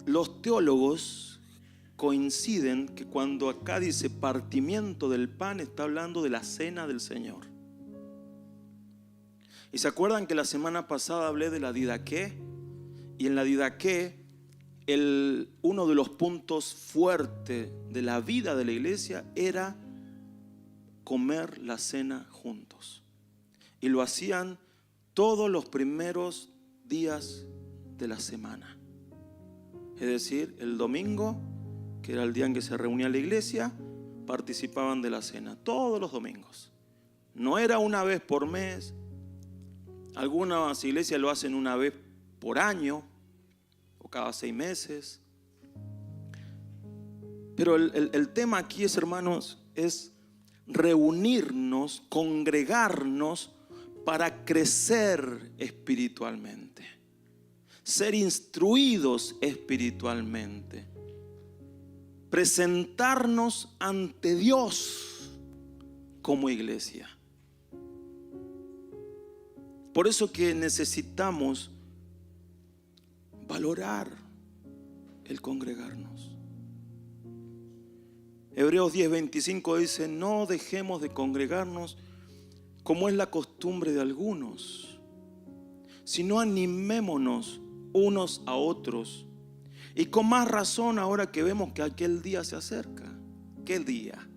Los teólogos coinciden que cuando acá dice partimiento del pan, está hablando de la cena del Señor. ¿Y se acuerdan que la semana pasada hablé de la didaqué? Y en la didaqué, uno de los puntos fuertes de la vida de la iglesia era comer la cena juntos. Y lo hacían todos los primeros días de la semana. Es decir, el domingo, que era el día en que se reunía la iglesia, participaban de la cena todos los domingos. No era una vez por mes. Algunas iglesias lo hacen una vez por año o cada 6 meses. Pero el tema aquí es, hermanos, es reunirnos, congregarnos para crecer espiritualmente, ser instruidos espiritualmente, presentarnos ante Dios como iglesia. Por eso que necesitamos valorar el congregarnos. Hebreos 10:25 dice: no dejemos de congregarnos como es la costumbre de algunos, sino animémonos unos a otros, y con más razón ahora que vemos que aquel día se acerca. ¿Qué día?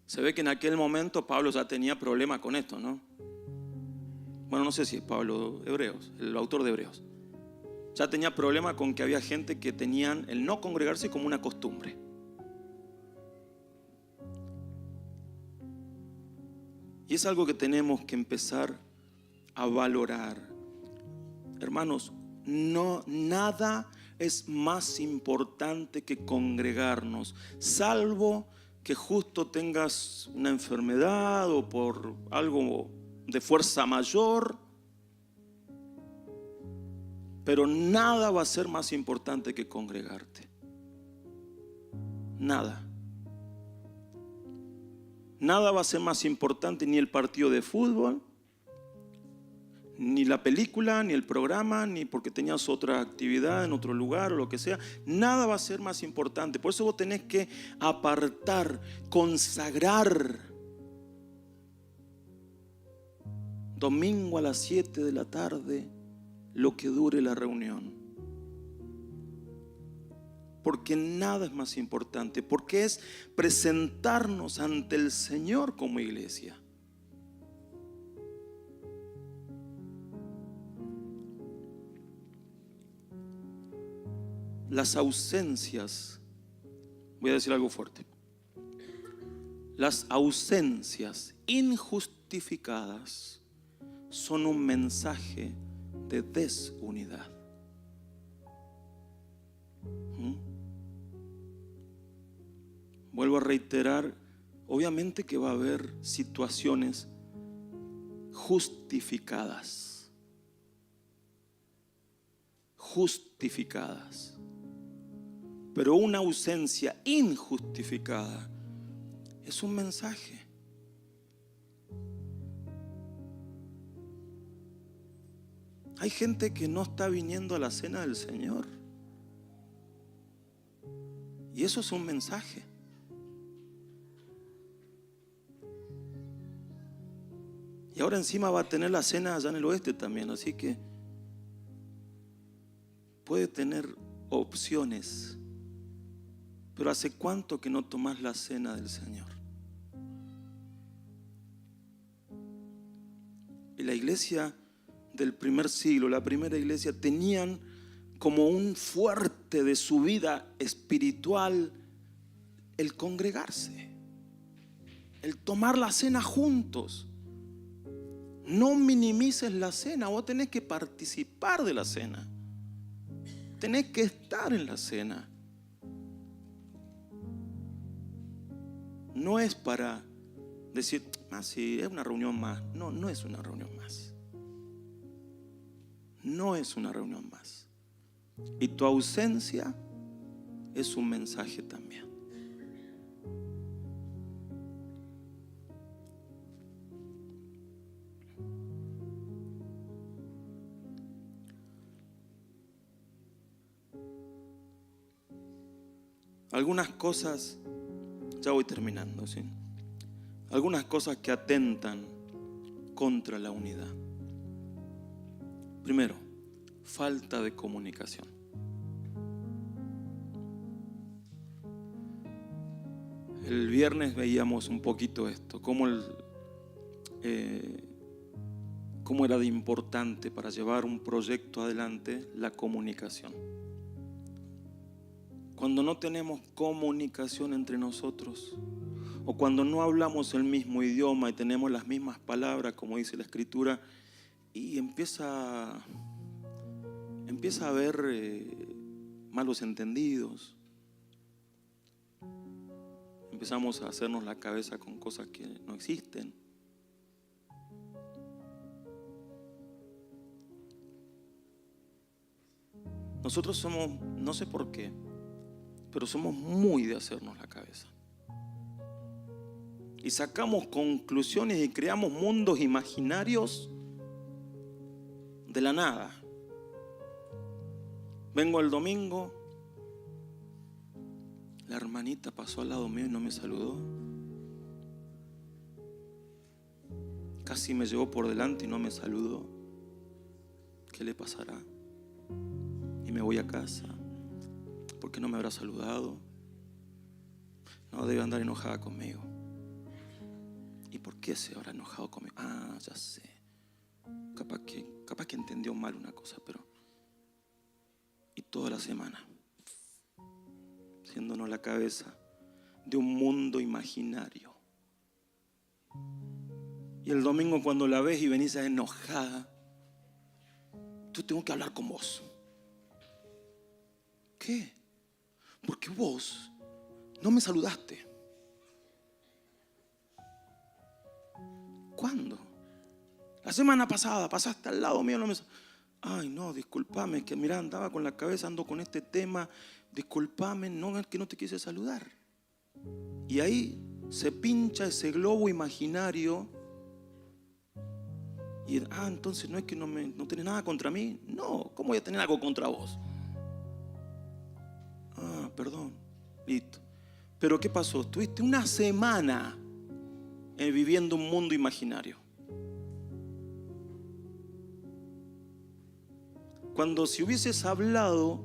Se ve que en aquel momento Pablo ya tenía problemas con esto, ¿no? Bueno, no sé si es Pablo, Hebreos, el autor de Hebreos. Ya tenía problemas con que había gente que tenían el no congregarse como una costumbre. Y es algo que tenemos que empezar a valorar. Hermanos, nada es más importante que congregarnos, salvo que justo tengas una enfermedad o por algo de fuerza mayor. Pero nada va a ser más importante que congregarte. Nada. Nada va a ser más importante, ni el partido de fútbol, ni la película, ni el programa, ni porque tenías otra actividad en otro lugar o lo que sea. Nada va a ser más importante. Por eso vos tenés que apartar, consagrar Domingo a las 7 de la tarde, lo que dure la reunión. Porque nada es más importante, porque es presentarnos ante el Señor como iglesia. Las ausencias, voy a decir algo fuerte, las ausencias injustificadas son un mensaje de desunidad. Vuelvo a reiterar, obviamente que va a haber situaciones justificadas. Pero una ausencia injustificada es un mensaje. Hay gente que no está viniendo a la cena del Señor. Y eso es un mensaje. Y ahora encima va a tener la cena allá en el oeste también, así que puede tener opciones. Pero ¿hace cuánto que no tomas la cena del Señor? Y la iglesia del primer siglo, la primera iglesia, tenían como un fuerte de su vida espiritual el congregarse, el tomar la cena juntos. No minimices la cena, vos tenés que participar de la cena, tenés que estar en la cena. No es para decir, sí, es una reunión más. No, no es una reunión más. No es una reunión más. Y tu ausencia es un mensaje también. Algunas cosas, ya voy terminando, ¿sí? Algunas cosas que atentan contra la unidad. Primero, falta de comunicación. El viernes veíamos un poquito esto, cómo era de importante para llevar un proyecto adelante la comunicación. Cuando no tenemos comunicación entre nosotros, o cuando no hablamos el mismo idioma y tenemos las mismas palabras, como dice la Escritura, y empieza a haber malos entendidos, empezamos a hacernos la cabeza con cosas que no existen. Nosotros somos, no sé por qué, pero somos muy de hacernos la cabeza. Y sacamos conclusiones y creamos mundos imaginarios de la nada. Vengo el domingo, la hermanita pasó al lado mío y no me saludó. Casi me llevó por delante y no me saludó. ¿Qué le pasará? Y me voy a casa. ¿Por qué no me habrá saludado? No, debe andar enojada conmigo. ¿Y por qué se habrá enojado conmigo? Ya sé. Capaz que entendió mal una cosa, pero... Y toda la semana, haciéndonos la cabeza de un mundo imaginario. Y el domingo cuando la ves y venís enojada, yo tengo que hablar con vos. ¿Qué? Porque vos no me saludaste. ¿Cuándo? La semana pasada pasaste al lado mío, no me saludaste. Ay, no, discúlpame, que mira, andaba con la cabeza, ando con este tema. Discúlpame, no, es que no te quise saludar. Y ahí se pincha ese globo imaginario. Y entonces no es que no tenés nada contra mí. No, ¿cómo voy a tener algo contra vos? Perdón, listo. Pero ¿qué pasó? Estuviste una semana viviendo un mundo imaginario. cuando si hubieses hablado,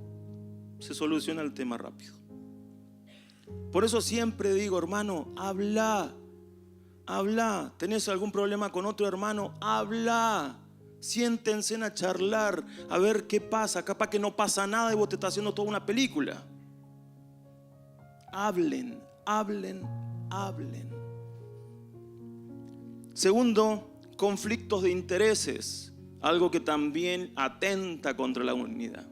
se soluciona el tema rápido. Por eso siempre digo, hermano, habla. Habla. ¿Tenés algún problema con otro hermano? Habla. Siéntense a charlar, a ver qué pasa. Capaz que no pasa nada y vos te estás haciendo toda una película. Hablen, hablen, hablen. Segundo, conflictos de intereses, algo que también atenta contra la unidad.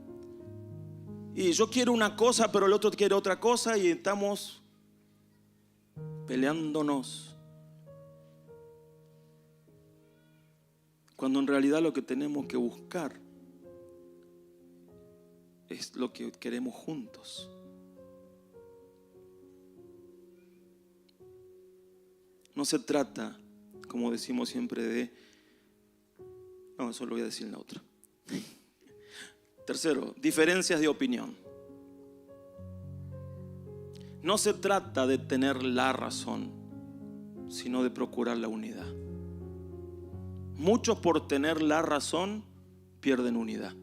Y yo quiero una cosa, pero el otro quiere otra cosa y estamos peleándonos. Cuando en realidad lo que tenemos que buscar es lo que queremos juntos. No se trata, como decimos siempre, de... No, eso lo voy a decir en la otra. Tercero, diferencias de opinión. No se trata de tener la razón, sino de procurar la unidad. Muchos por tener la razón pierden unidad.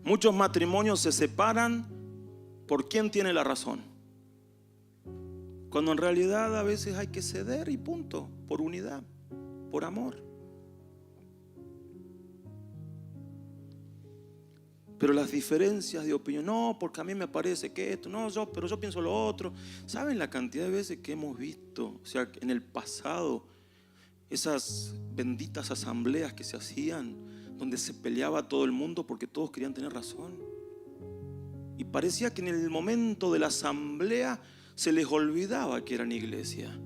Muchos matrimonios se separan por quién tiene la razón, cuando en realidad a veces hay que ceder y punto, por unidad, por amor. Pero las diferencias de opinión, no, porque a mí me parece que esto, no, pero yo pienso lo otro. ¿Saben la cantidad de veces que hemos visto, o sea, en el pasado, esas benditas asambleas que se hacían, donde se peleaba todo el mundo porque todos querían tener razón? Y parecía que en el momento de la asamblea se les olvidaba que eran iglesia,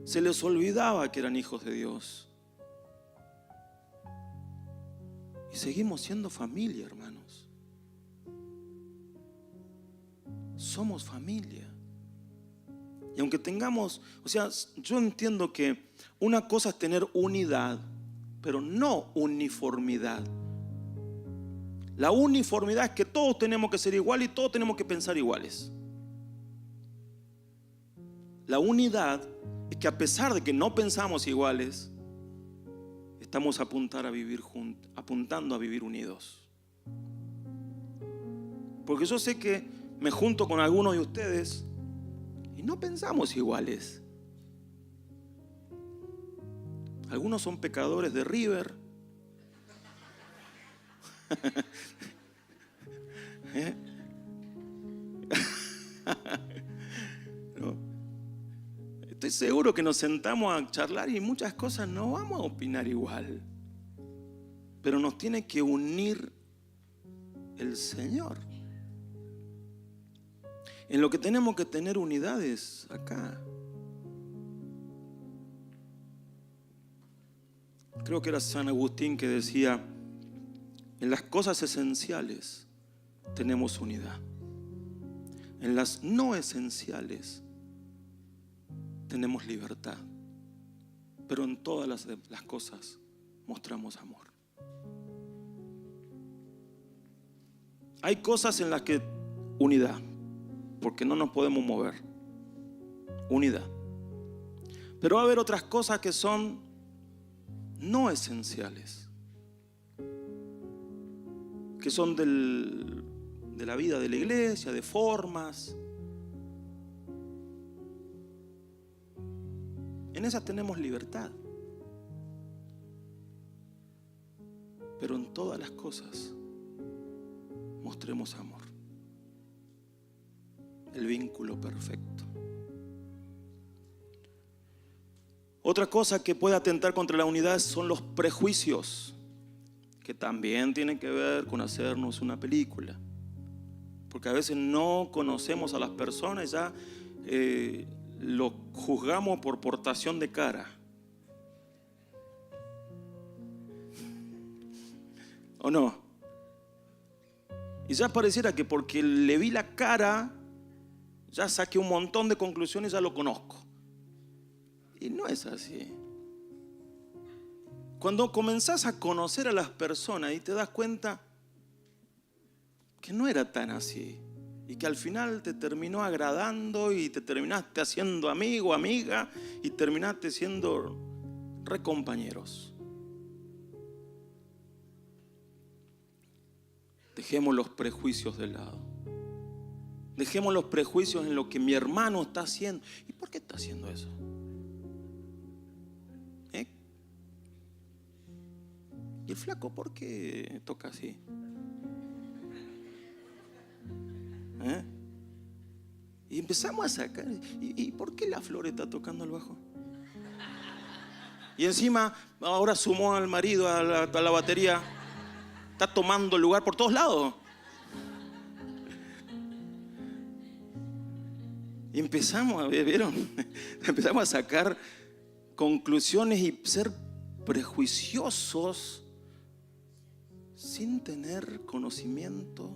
se les olvidaba que eran hijos de Dios. Y seguimos siendo familia, hermanos. Somos familia. Y aunque tengamos, o sea, yo entiendo que una cosa es tener unidad, pero no uniformidad. La uniformidad es que todos tenemos que ser iguales y todos tenemos que pensar iguales. La unidad es que a pesar de que no pensamos iguales, estamos apuntando a vivir unidos. Porque yo sé que me junto con algunos de ustedes y no pensamos iguales. Algunos son pecadores de River. ¿No? Estoy seguro que nos sentamos a charlar y muchas cosas no vamos a opinar igual, pero nos tiene que unir el Señor. En lo que tenemos que tener unidades acá. Creo que era San Agustín que decía: en las cosas esenciales tenemos unidad, en las no esenciales tenemos libertad, pero en todas las cosas mostramos amor. Hay cosas en las que unidad, porque no nos podemos mover, unidad. Pero va a haber otras cosas que son no esenciales, que son de la vida de la iglesia, de formas. En esas tenemos libertad, pero en todas las cosas mostremos amor, el vínculo perfecto. Otra cosa que puede atentar contra la unidad son los prejuicios, que también tienen que ver con hacernos una película, porque a veces no conocemos a las personas, ya lo juzgamos por portación de cara. ¿O no? Y ya pareciera que porque le vi la cara, ya saqué un montón de conclusiones, ya lo conozco. Y no es así. Cuando comenzás a conocer a las personas y te das cuenta que no era tan así, y que al final te terminó agradando y te terminaste haciendo amigo, amiga, y terminaste siendo recompañeros. Dejemos los prejuicios de lado. Dejemos los prejuicios en lo que mi hermano está haciendo. ¿Y por qué está haciendo eso? ¿Y el flaco por qué toca así? Y empezamos a sacar. ¿Y por qué la flor está tocando el bajo? Y encima ahora sumó al marido a la batería. Está tomando lugar por todos lados. Y empezamos a ver, ¿vieron? Empezamos a sacar conclusiones y ser prejuiciosos sin tener conocimiento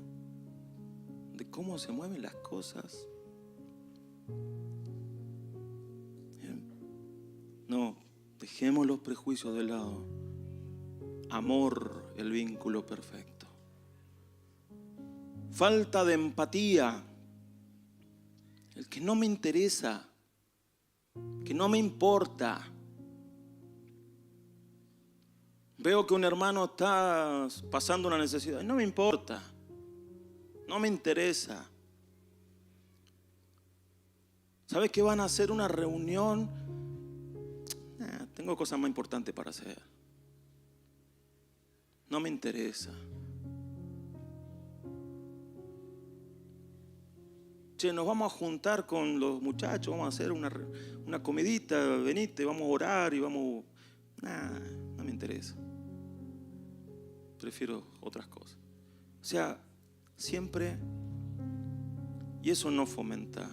de cómo se mueven las cosas. No, dejemos los prejuicios de lado. Amor, el vínculo perfecto. Falta de empatía. El que no me interesa, que no me importa. Veo que un hermano está pasando una necesidad. No me importa. No me interesa. ¿Sabes qué van a hacer? Una reunión. Tengo cosas más importantes para hacer. No me interesa. Che, nos vamos a juntar con los muchachos, vamos a hacer una comidita, venite, vamos a orar y vamos. No me interesa. Prefiero otras cosas. O sea, siempre. Y eso no fomenta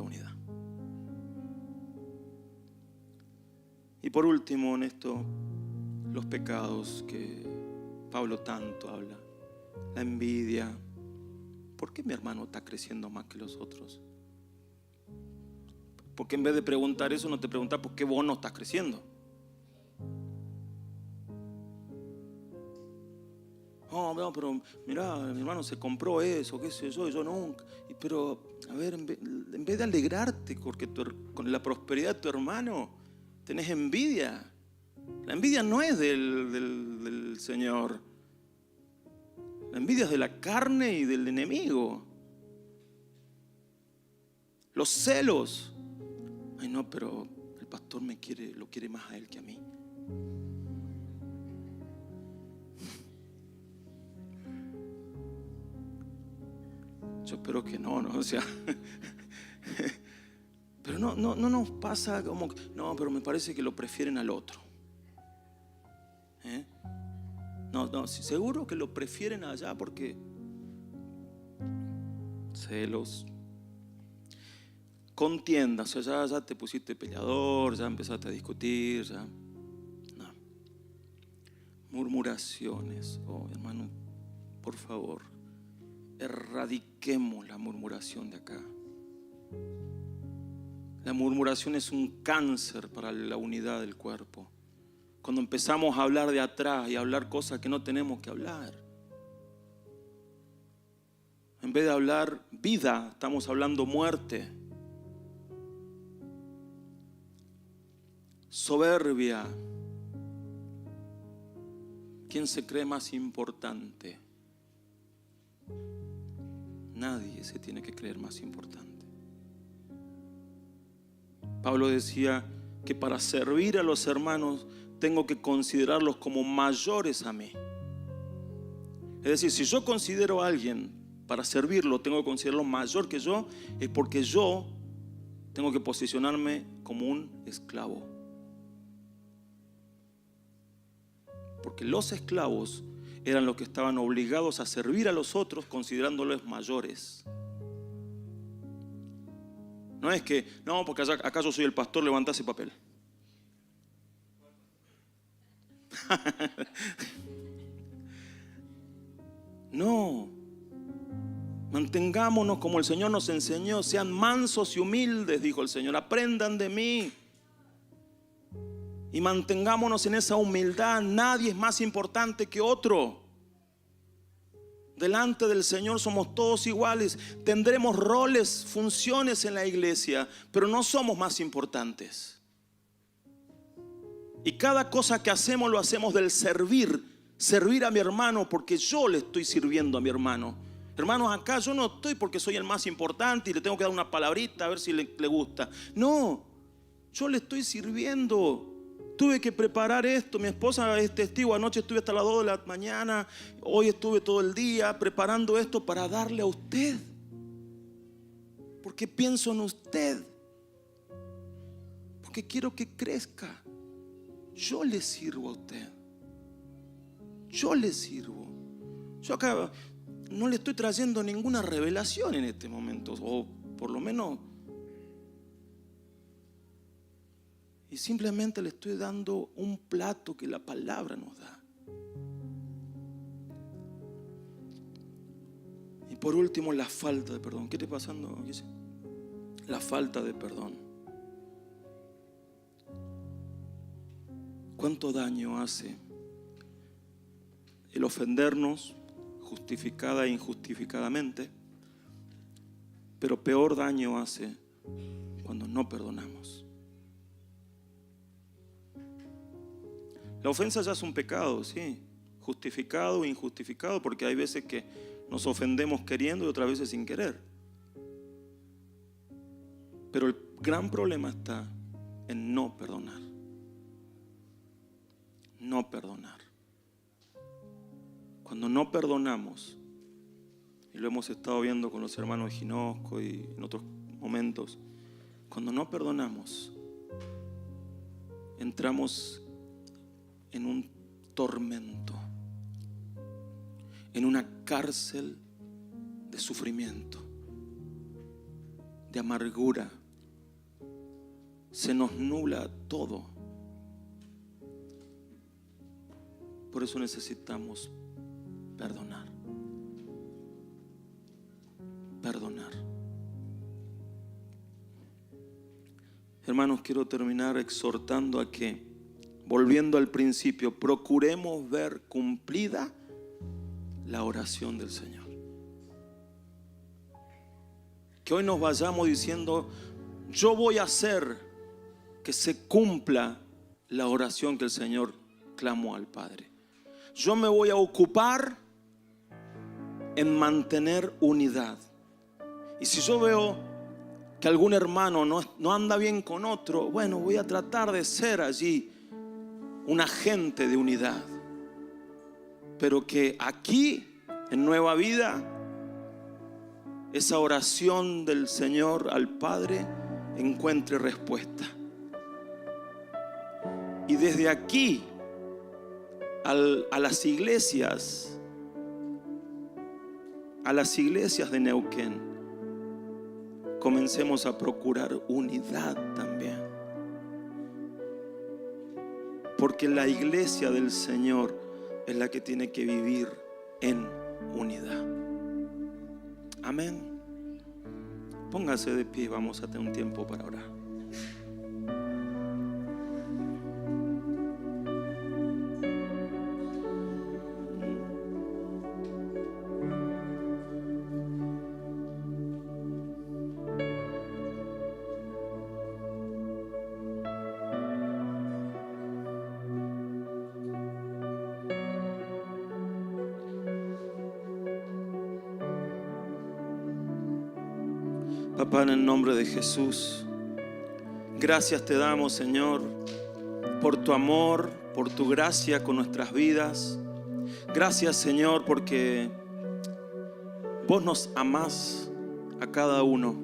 unidad. Y por último, en esto, los pecados que Pablo tanto habla. La envidia. ¿Por qué mi hermano está creciendo más que los otros? Porque en vez de preguntar eso, no te preguntas por qué vos no estás creciendo. No, pero mirá, mi hermano se compró eso, qué sé yo nunca. Pero, a ver, en vez de alegrarte porque con la prosperidad de tu hermano, tenés envidia. La envidia no es del Señor. La envidia es de la carne y del enemigo. Los celos. Ay, no, pero el pastor lo quiere más a él que a mí. Yo espero que no, o sea. Pero no nos pasa como que, no, pero me parece que lo prefieren al otro. No, seguro que lo prefieren allá porque celos, contiendas, o sea, ya te pusiste peleador, ya empezaste a discutir, ya. No. Murmuraciones, hermano, por favor, erradiquemos la murmuración de acá. La murmuración es un cáncer para la unidad del cuerpo. Cuando empezamos a hablar de atrás y a hablar cosas que no tenemos que hablar. En vez de hablar vida, estamos hablando muerte. Soberbia. ¿Quién se cree más importante? Nadie se tiene que creer más importante. Pablo decía que para servir a los hermanos tengo que considerarlos como mayores a mí. Es decir, si yo considero a alguien para servirlo, tengo que considerarlo mayor que yo, es porque yo tengo que posicionarme como un esclavo. Porque los esclavos eran los que estaban obligados a servir a los otros considerándolos mayores. No es que, no, porque acá yo soy el pastor, levantá ese papel. No. Mantengámonos como el Señor nos enseñó. Sean mansos y humildes, dijo el Señor. Aprendan de mí. Y mantengámonos en esa humildad. Nadie es más importante que otro. Delante del Señor somos todos iguales. Tendremos roles, funciones en la iglesia, pero no somos más importantes. Y cada cosa que hacemos lo hacemos del servir, servir a mi hermano porque yo le estoy sirviendo a mi hermano. Hermanos, acá yo no estoy porque soy el más importante y le tengo que dar una palabrita a ver si le gusta. No, yo le estoy sirviendo. Tuve que preparar esto. Mi esposa es testigo. Anoche estuve hasta las 2 de la mañana. Hoy estuve todo el día preparando esto para darle a usted. Porque pienso en usted. Porque quiero que crezca. Yo le sirvo a usted. Yo le sirvo. Yo acá no le estoy trayendo ninguna revelación en este momento. O por lo menos. Y simplemente le estoy dando un plato que la palabra nos da. Y por último, la falta de perdón. ¿Qué está pasando? La falta de perdón. ¿Cuánto daño hace el ofendernos justificada e injustificadamente? Pero peor daño hace cuando no perdonamos. La ofensa ya es un pecado, sí, justificado e injustificado, porque hay veces que nos ofendemos queriendo y otras veces sin querer. Pero el gran problema está en no perdonar. No perdonar. Cuando no perdonamos, y lo hemos estado viendo con los hermanos de Ginosco y en otros momentos, cuando no perdonamos, entramos en un tormento, en una cárcel de sufrimiento, de amargura. Se nos nubla todo. Por eso necesitamos perdonar. Perdonar. Hermanos, quiero terminar exhortando a que, volviendo al principio, procuremos ver cumplida la oración del Señor. Que hoy nos vayamos diciendo: yo voy a hacer que se cumpla la oración que el Señor clamó al Padre. Yo me voy a ocupar en mantener unidad. Y si yo veo que algún hermano no anda bien con otro, bueno, voy a tratar de ser allí un agente de unidad. Pero que aquí, en Nueva Vida, esa oración del Señor al Padre encuentre respuesta. Y desde aquí a las iglesias de Neuquén, comencemos a procurar unidad también. Porque la iglesia del Señor es la que tiene que vivir en unidad. Amén. Póngase de pie, vamos a tener un tiempo para orar. Papá, en el nombre de Jesús, gracias te damos, Señor, por tu amor, por tu gracia con nuestras vidas. Gracias, Señor, porque vos nos amás a cada uno,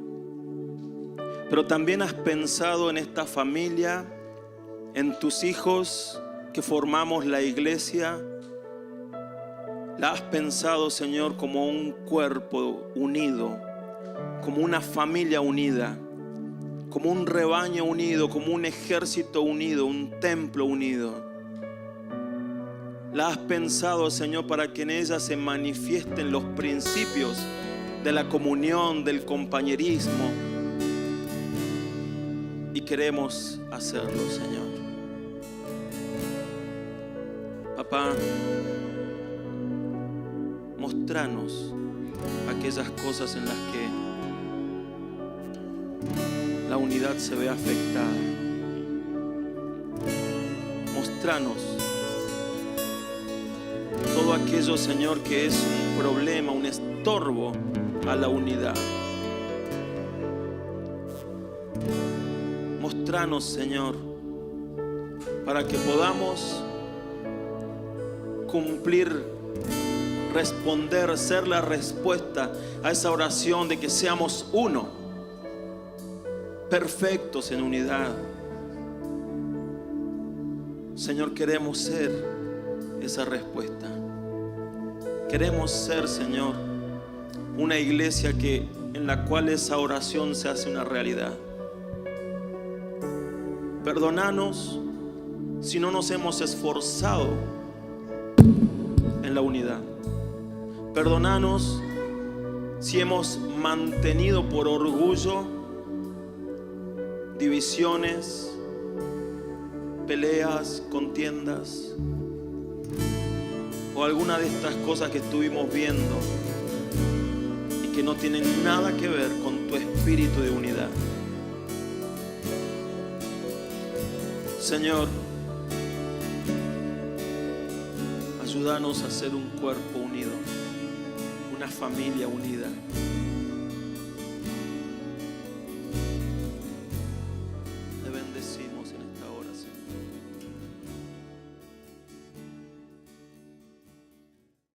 pero también has pensado en esta familia, en tus hijos que formamos la iglesia. La has pensado, Señor, como un cuerpo unido, como una familia unida, como un rebaño unido, como un ejército unido, un templo unido. La has pensado, Señor, para que en ella se manifiesten los principios de la comunión, del compañerismo. Y queremos hacerlo, Señor. Papá, mostranos aquellas cosas en las que la unidad se ve afectada. todo aquello, Señor, que es un problema, un estorbo a la unidad. Mostranos, Señor, para que podamos cumplir, responder, ser la respuesta a esa oración de que seamos uno, perfectos en unidad. Señor, queremos ser esa respuesta. Queremos ser, Señor, una iglesia en la cual esa oración se hace una realidad. Perdónanos si no nos hemos esforzado en la unidad. Perdónanos si hemos mantenido por orgullo divisiones, peleas, contiendas o alguna de estas cosas que estuvimos viendo y que no tienen nada que ver con tu espíritu de unidad. Señor, ayúdanos a ser un cuerpo unido, una familia unida.